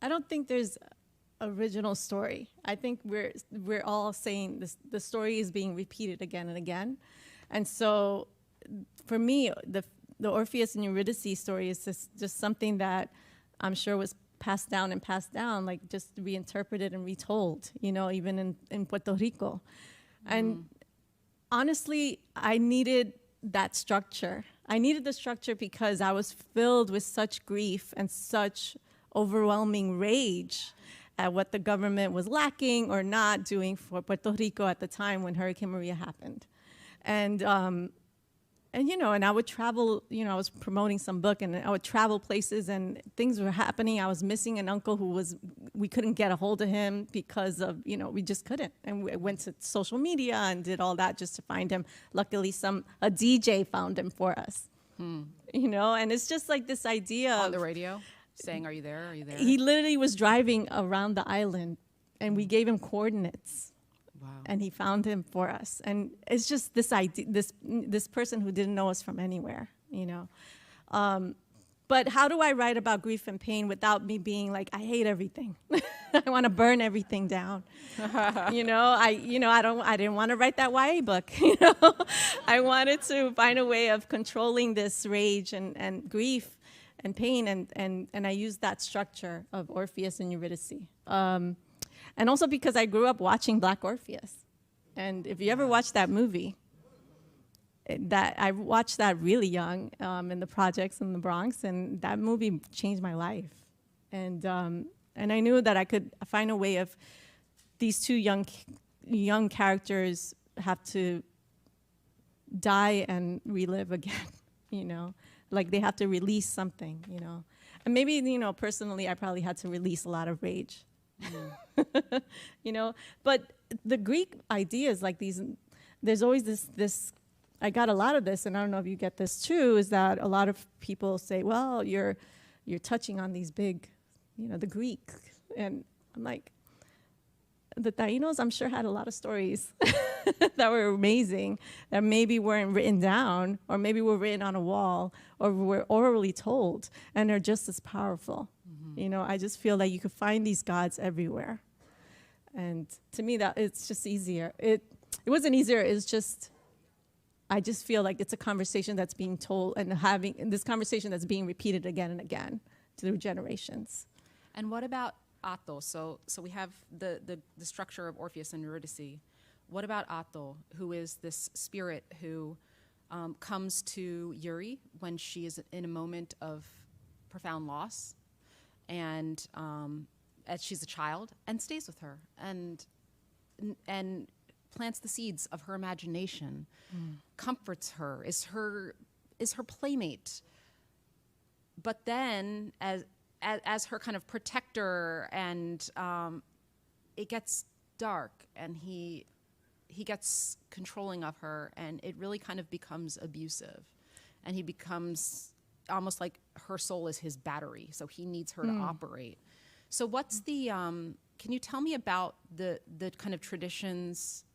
don't think there's original story. I think we're all saying this, the story is being repeated again and again. And so for me, the Orpheus and Eurydice story is just something that I'm sure was passed down, like just reinterpreted and retold, even in Puerto Rico. And honestly, I needed that structure. I needed the structure because I was filled with such grief and such overwhelming rage at what the government was lacking or not doing for Puerto Rico at the time when Hurricane Maria happened. And I would travel, I was promoting some book and I would travel places and things were happening. I was missing an uncle we couldn't get a hold of him because of, we just couldn't. And we went to social media and did all that just to find him. Luckily, a DJ found him for us, and it's just like this idea on the radio saying, are you there? Are you there? He literally was driving around the island and we gave him coordinates. Wow. And he found him for us. And it's just this idea, this person who didn't know us from anywhere, But how do I write about grief and pain without me being like, I hate everything. I want to burn everything down. I didn't want to write that YA book. I wanted to find a way of controlling this rage and grief and pain. And I used that structure of Orpheus and Eurydice. And also because I grew up watching Black Orpheus. And if you ever watch that movie, I watched that really young in the projects in the Bronx, and that movie changed my life. And I knew that I could find a way of these two young characters have to die and relive again, like they have to release something, And maybe, personally, I probably had to release a lot of rage. But the Greek ideas like these, there's always this, I got a lot of this, and I don't know if you get this too, is that a lot of people say, well, you're touching on these big, the Greek. And I'm like, the Taínos, I'm sure, had a lot of stories that were amazing, that maybe weren't written down, or maybe were written on a wall, or were orally told, and they're just as powerful. I just feel like you could find these gods everywhere. And to me, that it's just easier. It wasn't easier, it's just, I just feel like it's a conversation that's being told and having this conversation that's being repeated again and again through generations. And what about Atho? So we have the structure of Orpheus and Eurydice. What about Atho, who is this spirit who comes to Yuri when she is in a moment of profound loss, and as she's a child, and stays with her and plants the seeds of her imagination, comforts her, is her playmate. But then, as her kind of protector, and it gets dark, and he gets controlling of her, and it really kind of becomes abusive, and he becomes almost like her soul is his battery, so he needs her to operate. So what's the, can you tell me about the kind of traditions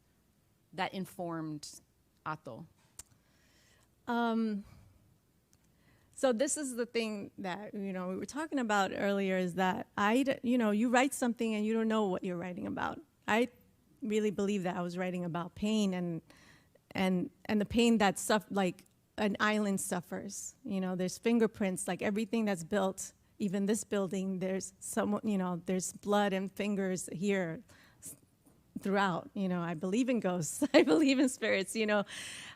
that informed Atho? So this is the thing that, we were talking about earlier, is that you write something and you don't know what you're writing about. I really believe that I was writing about pain and the pain that like an island suffers. There's fingerprints, like everything that's built, even this building, there's there's blood and fingers here. throughout. I believe in ghosts. I believe in spirits,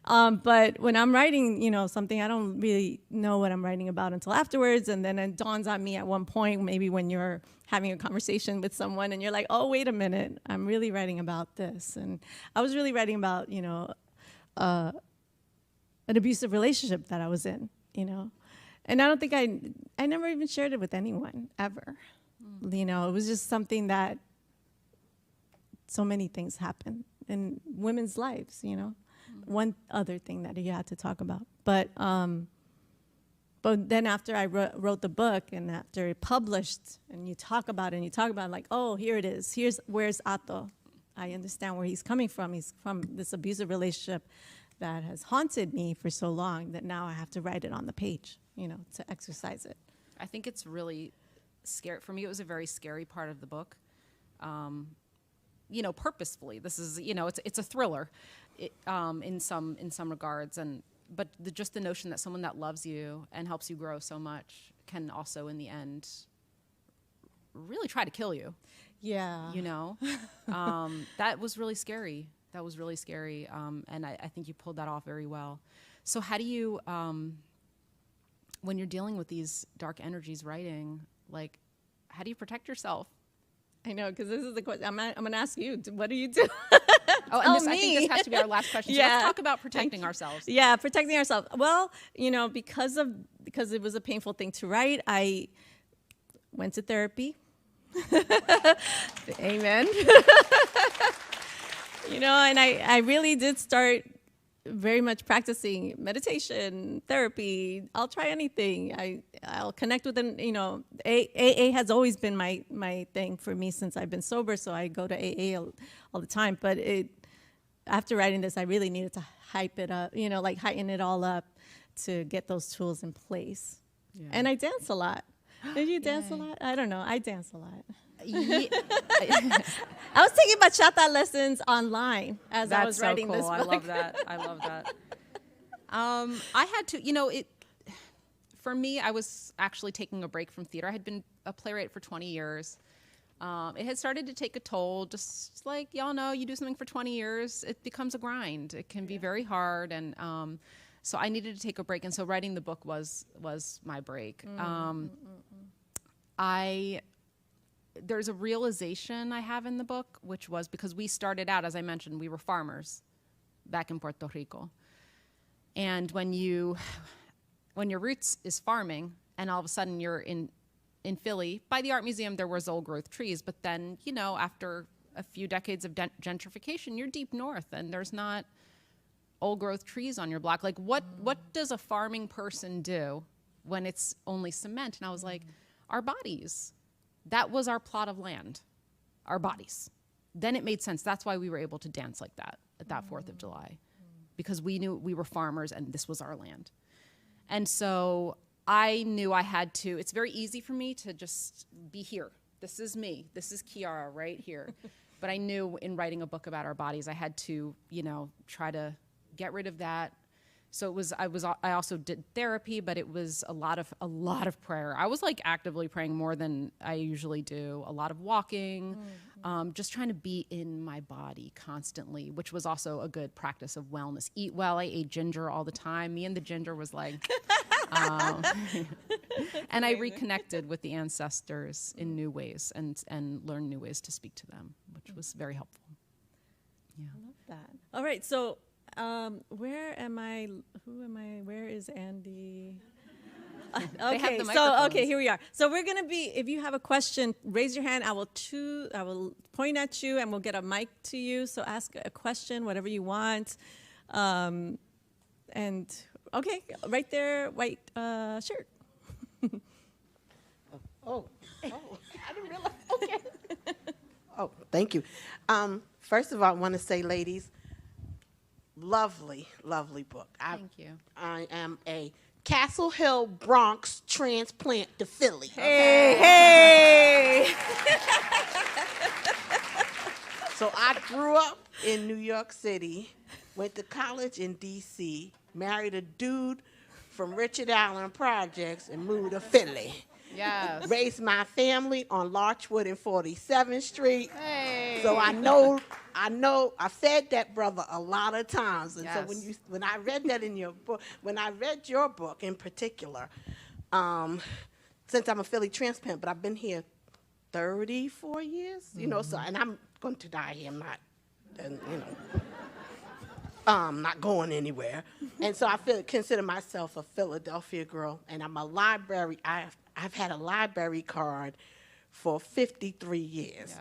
But when I'm writing, something, I don't really know what I'm writing about until afterwards. And then it dawns on me at one point, maybe when you're having a conversation with someone and you're like, oh, wait a minute, I'm really writing about this. And I was really writing about, an abusive relationship that I was in, And I don't think I never even shared it with anyone, ever. It was just something that so many things happen in women's lives, One other thing that you had to talk about. But then after I wrote the book and after it published and you talk about it, like, oh, here it is. Where's Ato? I understand where he's coming from. He's from this abusive relationship that has haunted me for so long that now I have to write it on the page, to exercise it. I think it's really scary. For me, it was a very scary part of the book. Purposefully. This is, it's a thriller in some regards. But just the notion that someone that loves you and helps you grow so much can also, in the end, really try to kill you. Yeah. That was really scary. And I think you pulled that off very well. So how do you, when you're dealing with these dark energies writing, like, how do you protect yourself? I know, because this is the question. I'm going to ask you, what do you do? I think this has to be our last question. So let's talk about protecting ourselves. Yeah, protecting ourselves. Well, because it was a painful thing to write, I went to therapy. Amen. And I really did start very much practicing meditation, therapy. I'll try anything. I'll connect with them. AA has always been my thing for me since I've been sober, so I go to AA all the time. But after writing this, I really needed to hype it up, heighten it all up to get those tools in place. Yeah. And I dance a lot. Did you dance a lot? I don't know. I dance a lot. Yeah. I was taking bachata lessons online as I was writing this book. I love that. I had to, for me, I was actually taking a break from theater. I had been a playwright for 20 years. It had started to take a toll, just like y'all know, you do something for 20 years, it becomes a grind. It can be very hard. And so I needed to take a break. And so writing the book was my break. There's a realization I have in the book, which was because we started out, as I mentioned, we were farmers back in Puerto Rico. And when your roots is farming and all of a sudden you're in Philly, by the art museum, there was old growth trees. But then, after a few decades of gentrification, you're deep north and there's not old growth trees on your block. Like what does a farming person do when it's only cement? And I was like, our bodies. That was our plot of land, our bodies. Then it made sense. That's why we were able to dance like that at that 4th of July, because we knew we were farmers and this was our land. And so I knew I had to, it's very easy for me to just be here. This is me. This is Quiara right here. But I knew in writing a book about our bodies, I had to, try to get rid of that. So I also did therapy, but it was a lot of prayer. I was like actively praying more than I usually do. A lot of walking, just trying to be in my body constantly, which was also a good practice of wellness. Eat well. I ate ginger all the time. Me and the ginger was like, and I reconnected with the ancestors in new ways and learned new ways to speak to them, which was very helpful. Yeah. I love that. All right, so. Where am I? Who am I? Where is Andy? Okay, here we are. So we're gonna be. If you have a question, raise your hand. I will point at you, and we'll get a mic to you. So ask a question, whatever you want. And okay, right there, white shirt. I didn't realize. Okay. Oh, thank you. First of all, I want to say, ladies. Lovely, lovely book. Thank you. I am a Castle Hill, Bronx transplant to Philly. Hey. So I grew up in New York City, went to college in D.C., married a dude from Richard Allen Projects, and moved to Philly. Yes. Raised my family on Larchwood and 47th Street. Hey. So I know I know I fed that brother a lot of times, and so Yes. when I read that in your book, when I read your book in particular, since I'm a Philly transplant, but I've been here 34 years, you know, so, and I'm going to die here. I'm not, not going anywhere. And so I consider myself a Philadelphia girl, and I'm a library. I've had a library card for 53 years.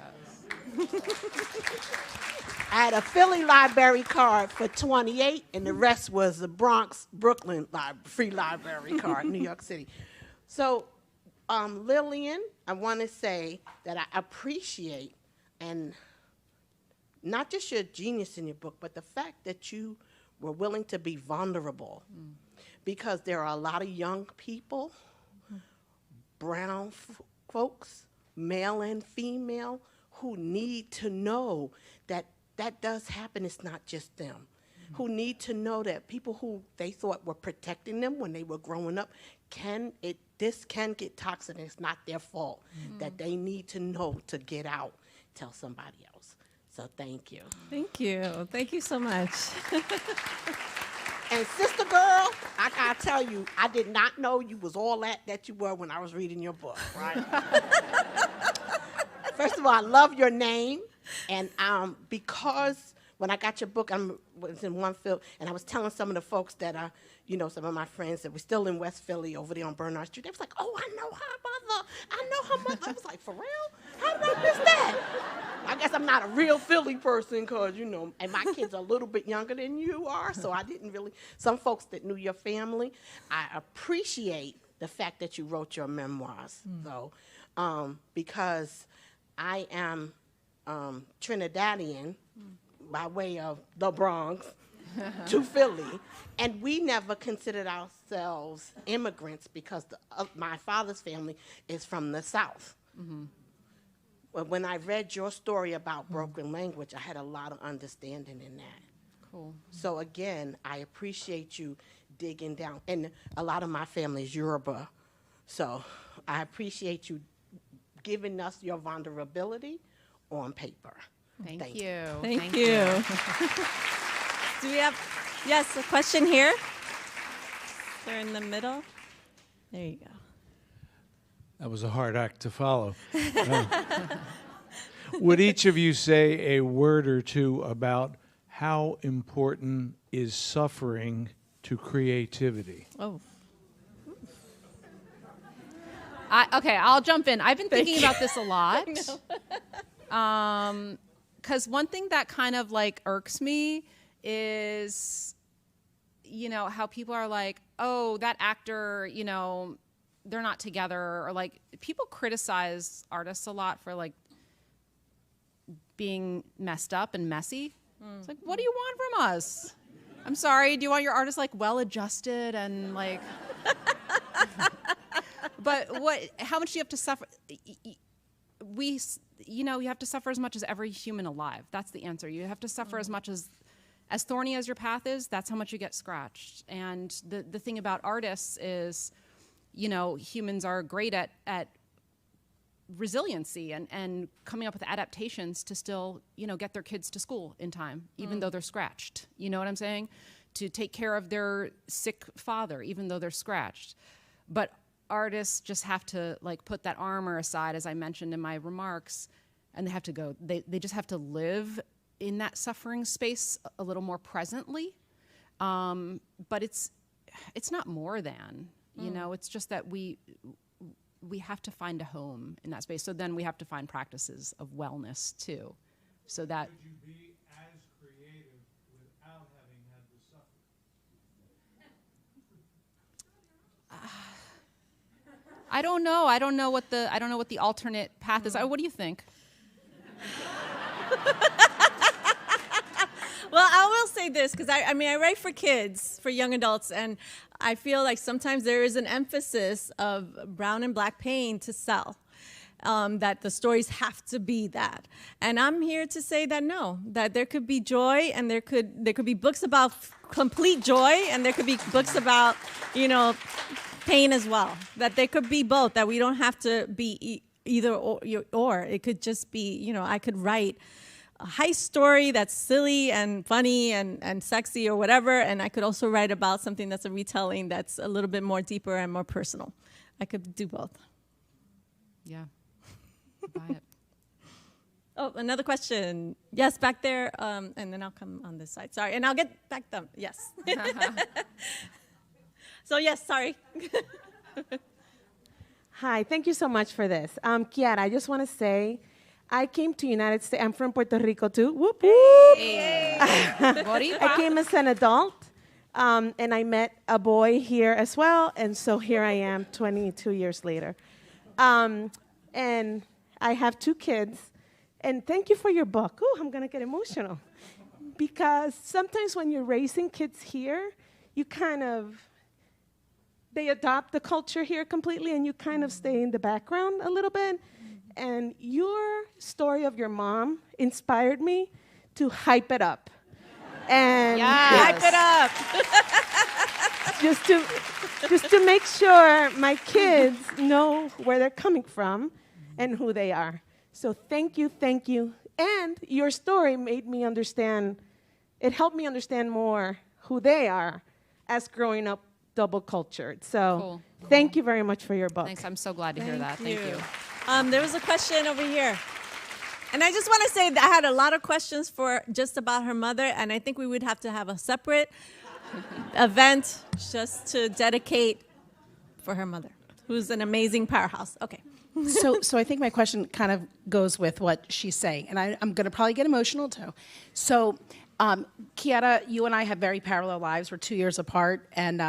I had a Philly library card for 28, and the rest was the Bronx, Brooklyn free library card, New York City. So, Lillian, I want to say that I appreciate, and not just your genius in your book, but the fact that you were willing to be vulnerable, because there are a lot of young people, brown folks, male and female, who need to know that that does happen. It's not just them. Who need to know that people who they thought were protecting them when they were growing up, this can get toxic, and it's not their fault. That they need to know to get out, tell somebody else. So thank you. Thank you. Thank you so much. And sister girl, I gotta tell you, I did not know you was all that you were when I was reading your book, right? First of all, I love your name, and because when I got your book, was in one field, and I was telling some of the folks that are, some of my friends that were still in West Philly over there on Bernard Street. They was like, "Oh, I know her mother. I know her mother." I was like, "For real? How did I miss that?" I guess I'm not a real Philly person, because and my kids are a little bit younger than you are, so I didn't really. Some folks that knew your family, I appreciate the fact that you wrote your memoirs, though, because I am Trinidadian by way of the Bronx to Philly, and we never considered ourselves immigrants because my father's family is from the South. But when I read your story about broken language, I had a lot of understanding in that. Cool. So again, I appreciate you digging down, and a lot of my family is Yoruba, so I appreciate you giving us your vulnerability on paper. Thank you. Thank you. Do we have, yes, a question here? They're in the middle. There you go. That was a hard act to follow. Would each of you say a word or two about how important is suffering to creativity? Oh. Okay, I'll jump in. I've been thinking about this a lot. Because one thing that kind of irks me is, how people are like, "Oh, that actor, they're not together," or people criticize artists a lot for being messed up and messy. It's like, what do you want from us? I'm sorry, do you want your artist well adjusted and but how much do you have to suffer? You have to suffer as much as every human alive. That's the answer. You have to suffer as much as thorny as your path is, that's how much you get scratched. And the thing about artists is, humans are great at resiliency and coming up with adaptations to still, get their kids to school in time, even though they're scratched. You know what I'm saying? To take care of their sick father, even though they're scratched. But artists just have to put that armor aside, as I mentioned in my remarks, and they have to go. They just have to live in that suffering space a little more presently. But it's not more than, it's just that we have to find a home in that space. So then we have to find practices of wellness too, so that. Could you be as creative without having had to suffer? I don't know. I don't know what the alternate path is. What do you think? Well, I will say this, because I write for kids, for young adults, and I feel like sometimes there is an emphasis of brown and black pain to sell, that the stories have to be that. And I'm here to say that no, that there could be joy, and there could be books about complete joy, and there could be books about, pain as well. That there could be both, that we don't have to be either or. It could just be, I could write a heist story that's silly and funny and sexy or whatever, and I could also write about something that's a retelling that's a little bit more deeper and more personal. I could do both. Yeah. Buy it. Oh, another question. Yes, back there, and then I'll come on this side. Sorry, and I'll get back them. Yes. So yes, sorry. Hi, thank you so much for this. Quiara, I just want to say, I came to United States. I'm from Puerto Rico too. Whoop whoop. Hey. I came as an adult, and I met a boy here as well, and so here I am 22 years later. And I have 2 kids, and thank you for your book. Oh, I'm going to get emotional. Because sometimes when you're raising kids here, you they adopt the culture here completely, and you kind of stay in the background a little bit. And your story of your mom inspired me to hype it up. And Hype it up. just to make sure my kids know where they're coming from and who they are. So thank you. And your story made me understand, it helped me understand more who they are as growing up double cultured. So Cool. Thank you very much for your book. Thanks. I'm so glad to hear that. Thank you. There was a question over here. And I just want to say that I had a lot of questions for just about her mother, and I think we would have to have a separate event just to dedicate for her mother, who's an amazing powerhouse. Okay. So I think my question kind of goes with what she's saying, and I'm going to probably get emotional too. So, Quiara, you and I have very parallel lives. We're 2 years apart, and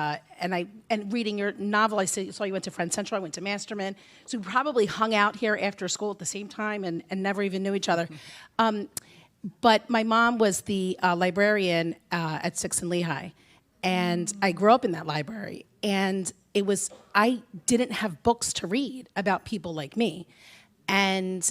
reading your novel, I saw you went to Friend Central, I went to Masterman, so we probably hung out here after school at the same time and never even knew each other. But my mom was the librarian at 6th and Lehigh, and I grew up in that library, and I didn't have books to read about people like me. And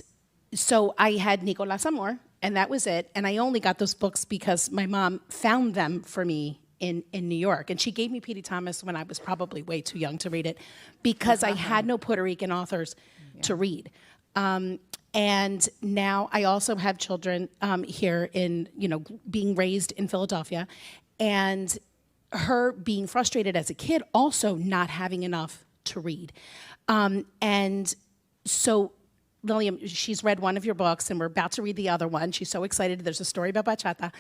so I had Nicolás Amor, and that was it. And I only got those books because my mom found them for me in New York. And she gave me P.D. Thomas when I was probably way too young to read it because I had no Puerto Rican authors to read. And now I also have children here being raised in Philadelphia. And her being frustrated as a kid, also not having enough to read. And so Lilliam, she's read one of your books, and we're about to read the other one. She's so excited. There's a story about bachata,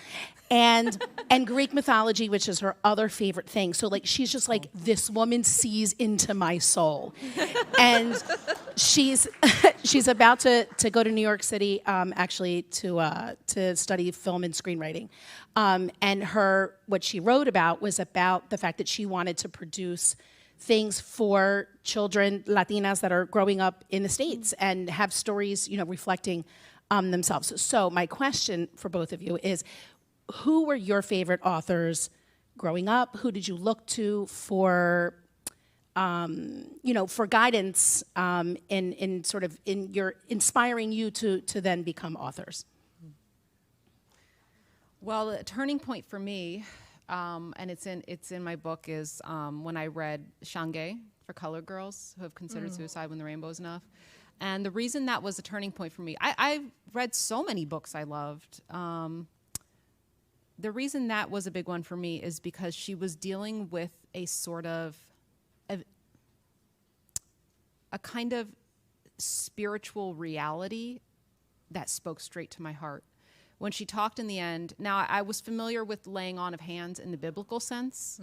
and Greek mythology, which is her other favorite thing. So she's just like, this woman sees into my soul, and she's about to go to New York City, actually to study film and screenwriting. And what she wrote about was about the fact that she wanted to produce things for children, Latinas that are growing up in the States and have stories, reflecting themselves. So my question for both of you is, who were your favorite authors growing up? Who did you look to for guidance in your inspiring you to then become authors? Well, the turning point for me, and it's in my book, is when I read Shange for Colored Girls Who Have Considered Suicide When the Rainbow Is Enough. And the reason that was a turning point for me, I read so many books I loved. The reason that was a big one for me is because she was dealing with a sort of a kind of spiritual reality that spoke straight to my heart. When she talked in the end, now I was familiar with laying on of hands in the biblical sense,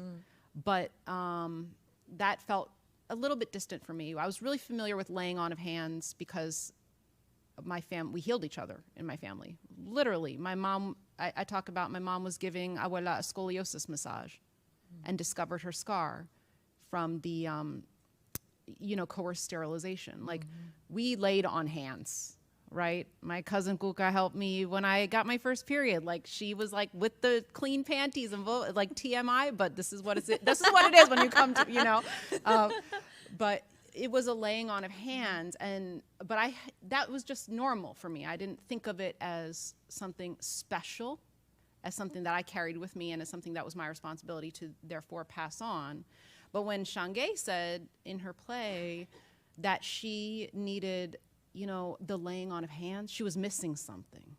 but that felt a little bit distant for me. I was really familiar with laying on of hands because we healed each other in my family. Literally, my mom, I talk about my mom was giving abuela a scoliosis massage and discovered her scar from the, coerced sterilization. We laid on hands. Right? My cousin Kuka helped me when I got my first period. She was with the clean panties and TMI, but this is what it is when you come to, but it was a laying on of hands, but that was just normal for me. I didn't think of it as something special, as something that I carried with me and as something that was my responsibility to therefore pass on. But when Shange said in her play that she needed the laying on of hands, she was missing something.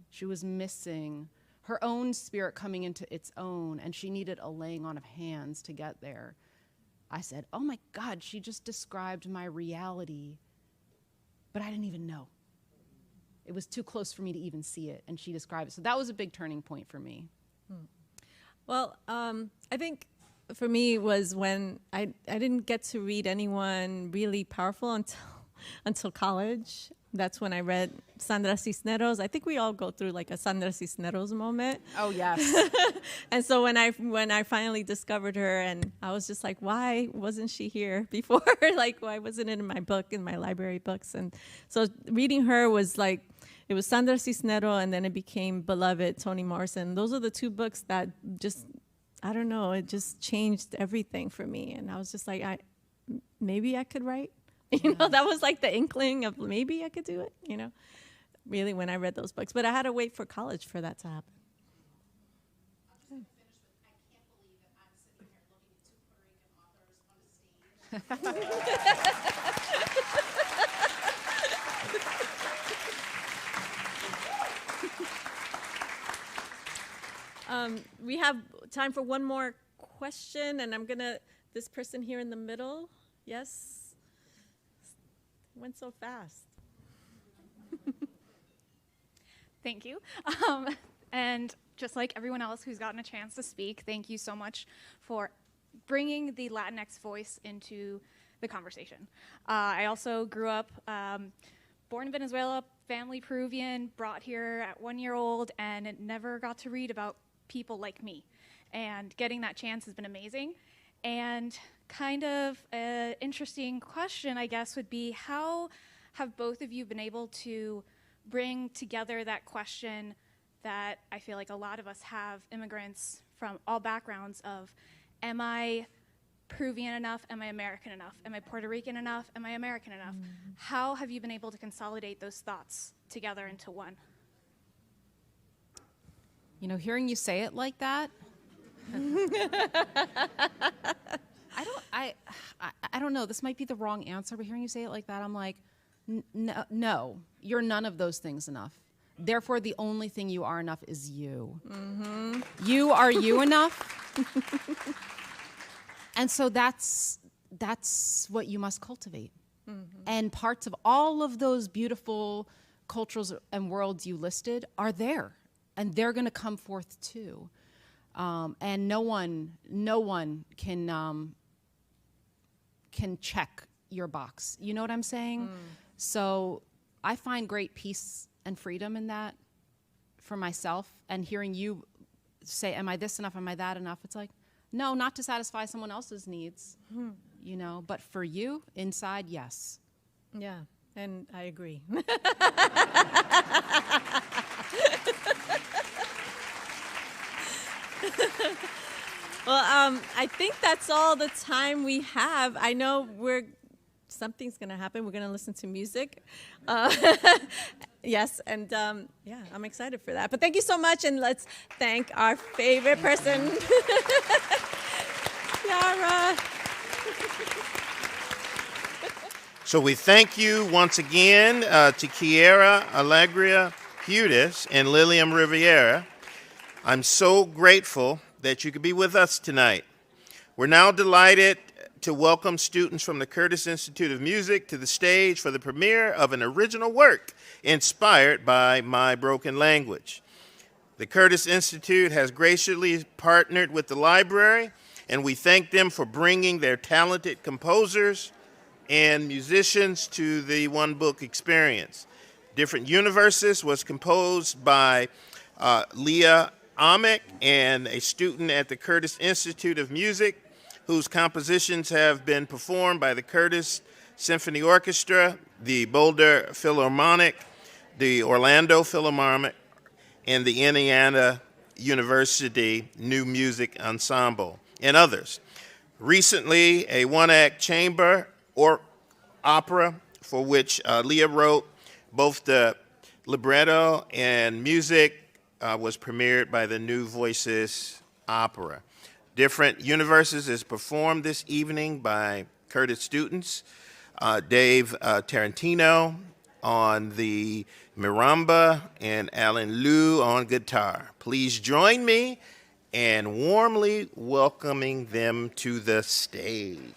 She was missing her own spirit coming into its own, and she needed a laying on of hands to get there. I said, oh my God, she just described my reality, but I didn't even know. It was too close for me to even see it, and she described it. So that was a big turning point for me. Well, I think for me was when I didn't get to read anyone really powerful until college. That's when I read Sandra Cisneros. I think we all go through like a Sandra Cisneros moment. Oh, yes. And so when I finally discovered her, and I was just like, why wasn't she here before? Like, why wasn't it in my book, in my library books? And so reading her was like, it was Sandra Cisneros, and then it became Beloved, Toni Morrison. Those are the two books that just, I don't know, it just changed everything for me. And I was just like, maybe I could write. You know, that was like the inkling of maybe I could do it, you know, really when I read those books. But I had to wait for college for that to happen. We have time for one more question, and this person here in the middle, yes? Went so fast. Thank you. And just like everyone else who's gotten a chance to speak, thank you so much for bringing the Latinx voice into the conversation. I also grew up born in Venezuela, family Peruvian, brought here at 1 year old, and never got to read about people like me. And getting that chance has been amazing. And kind of an interesting question, I guess, would be how have both of you been able to bring together that question that I feel like a lot of us have, immigrants from all backgrounds, of am I Peruvian enough? Am I American enough? Am I Puerto Rican enough? Am I American enough? How have you been able to consolidate those thoughts together into one? You know, hearing you say it like that, I don't know. This might be the wrong answer, but hearing you say it like that, I'm like, no, you're none of those things enough. Therefore, the only thing you are enough is you. Mm-hmm. You are you enough. And so that's what you must cultivate. Mm-hmm. And parts of all of those beautiful cultures and worlds you listed are there. And they're going to come forth too. And no one can check your box. You know what I'm saying? So I find great peace and freedom in that for myself. And hearing you say, am I this enough? Am I that enough? It's like, no, not to satisfy someone else's needs, you know, but for you, inside, yes. Yeah, and I agree. Well, I think that's all the time we have. I know something's going to happen. We're going to listen to music. Yes, and yeah, I'm excited for that. But thank you so much, and let's thank our favorite person, Quiara. So we thank you once again to Quiara Alegría Hudes and Lilliam Rivera. I'm so grateful that you could be with us tonight. We're now delighted to welcome students from the Curtis Institute of Music to the stage for the premiere of an original work inspired by my broken language. The Curtis Institute has graciously partnered with the library, and we thank them for bringing their talented composers and musicians to the One Book experience. Different Universes was composed by Leah Amick, and a student at the Curtis Institute of Music, whose compositions have been performed by the Curtis Symphony Orchestra, the Boulder Philharmonic, the Orlando Philharmonic, and the Indiana University New Music Ensemble, and others. Recently, a one-act chamber or opera for which Leah wrote both the libretto and music was premiered by the New Voices Opera. Different Universes is performed this evening by Curtis students, Dave Tarantino, on the marimba and Alan Liu on guitar. Please join me in warmly welcoming them to the stage.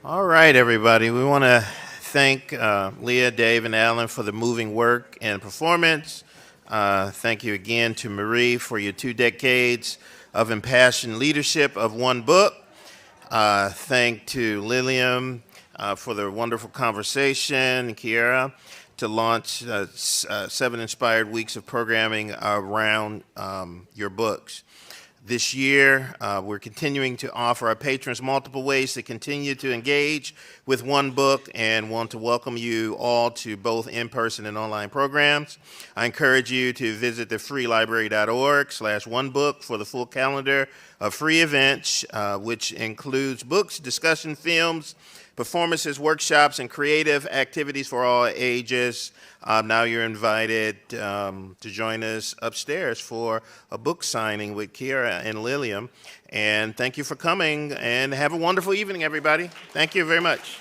All right, everybody. We want to thank Leah, Dave, and Alan for the moving work and performance. Thank you again to Marie for your 2 decades of impassioned leadership of one book. Thank to Lilliam for the wonderful conversation, and Quiara to launch 7 inspired weeks of programming around your books. This year, we're continuing to offer our patrons multiple ways to continue to engage with One Book and want to welcome you all to both in-person and online programs. I encourage you to visit the freelibrary.org/onebook for the full calendar of free events, which includes books, discussion films, performances, workshops, and creative activities for all ages. Now you're invited to join us upstairs for a book signing with Quiara and Lilliam. And thank you for coming, and have a wonderful evening, everybody. Thank you very much.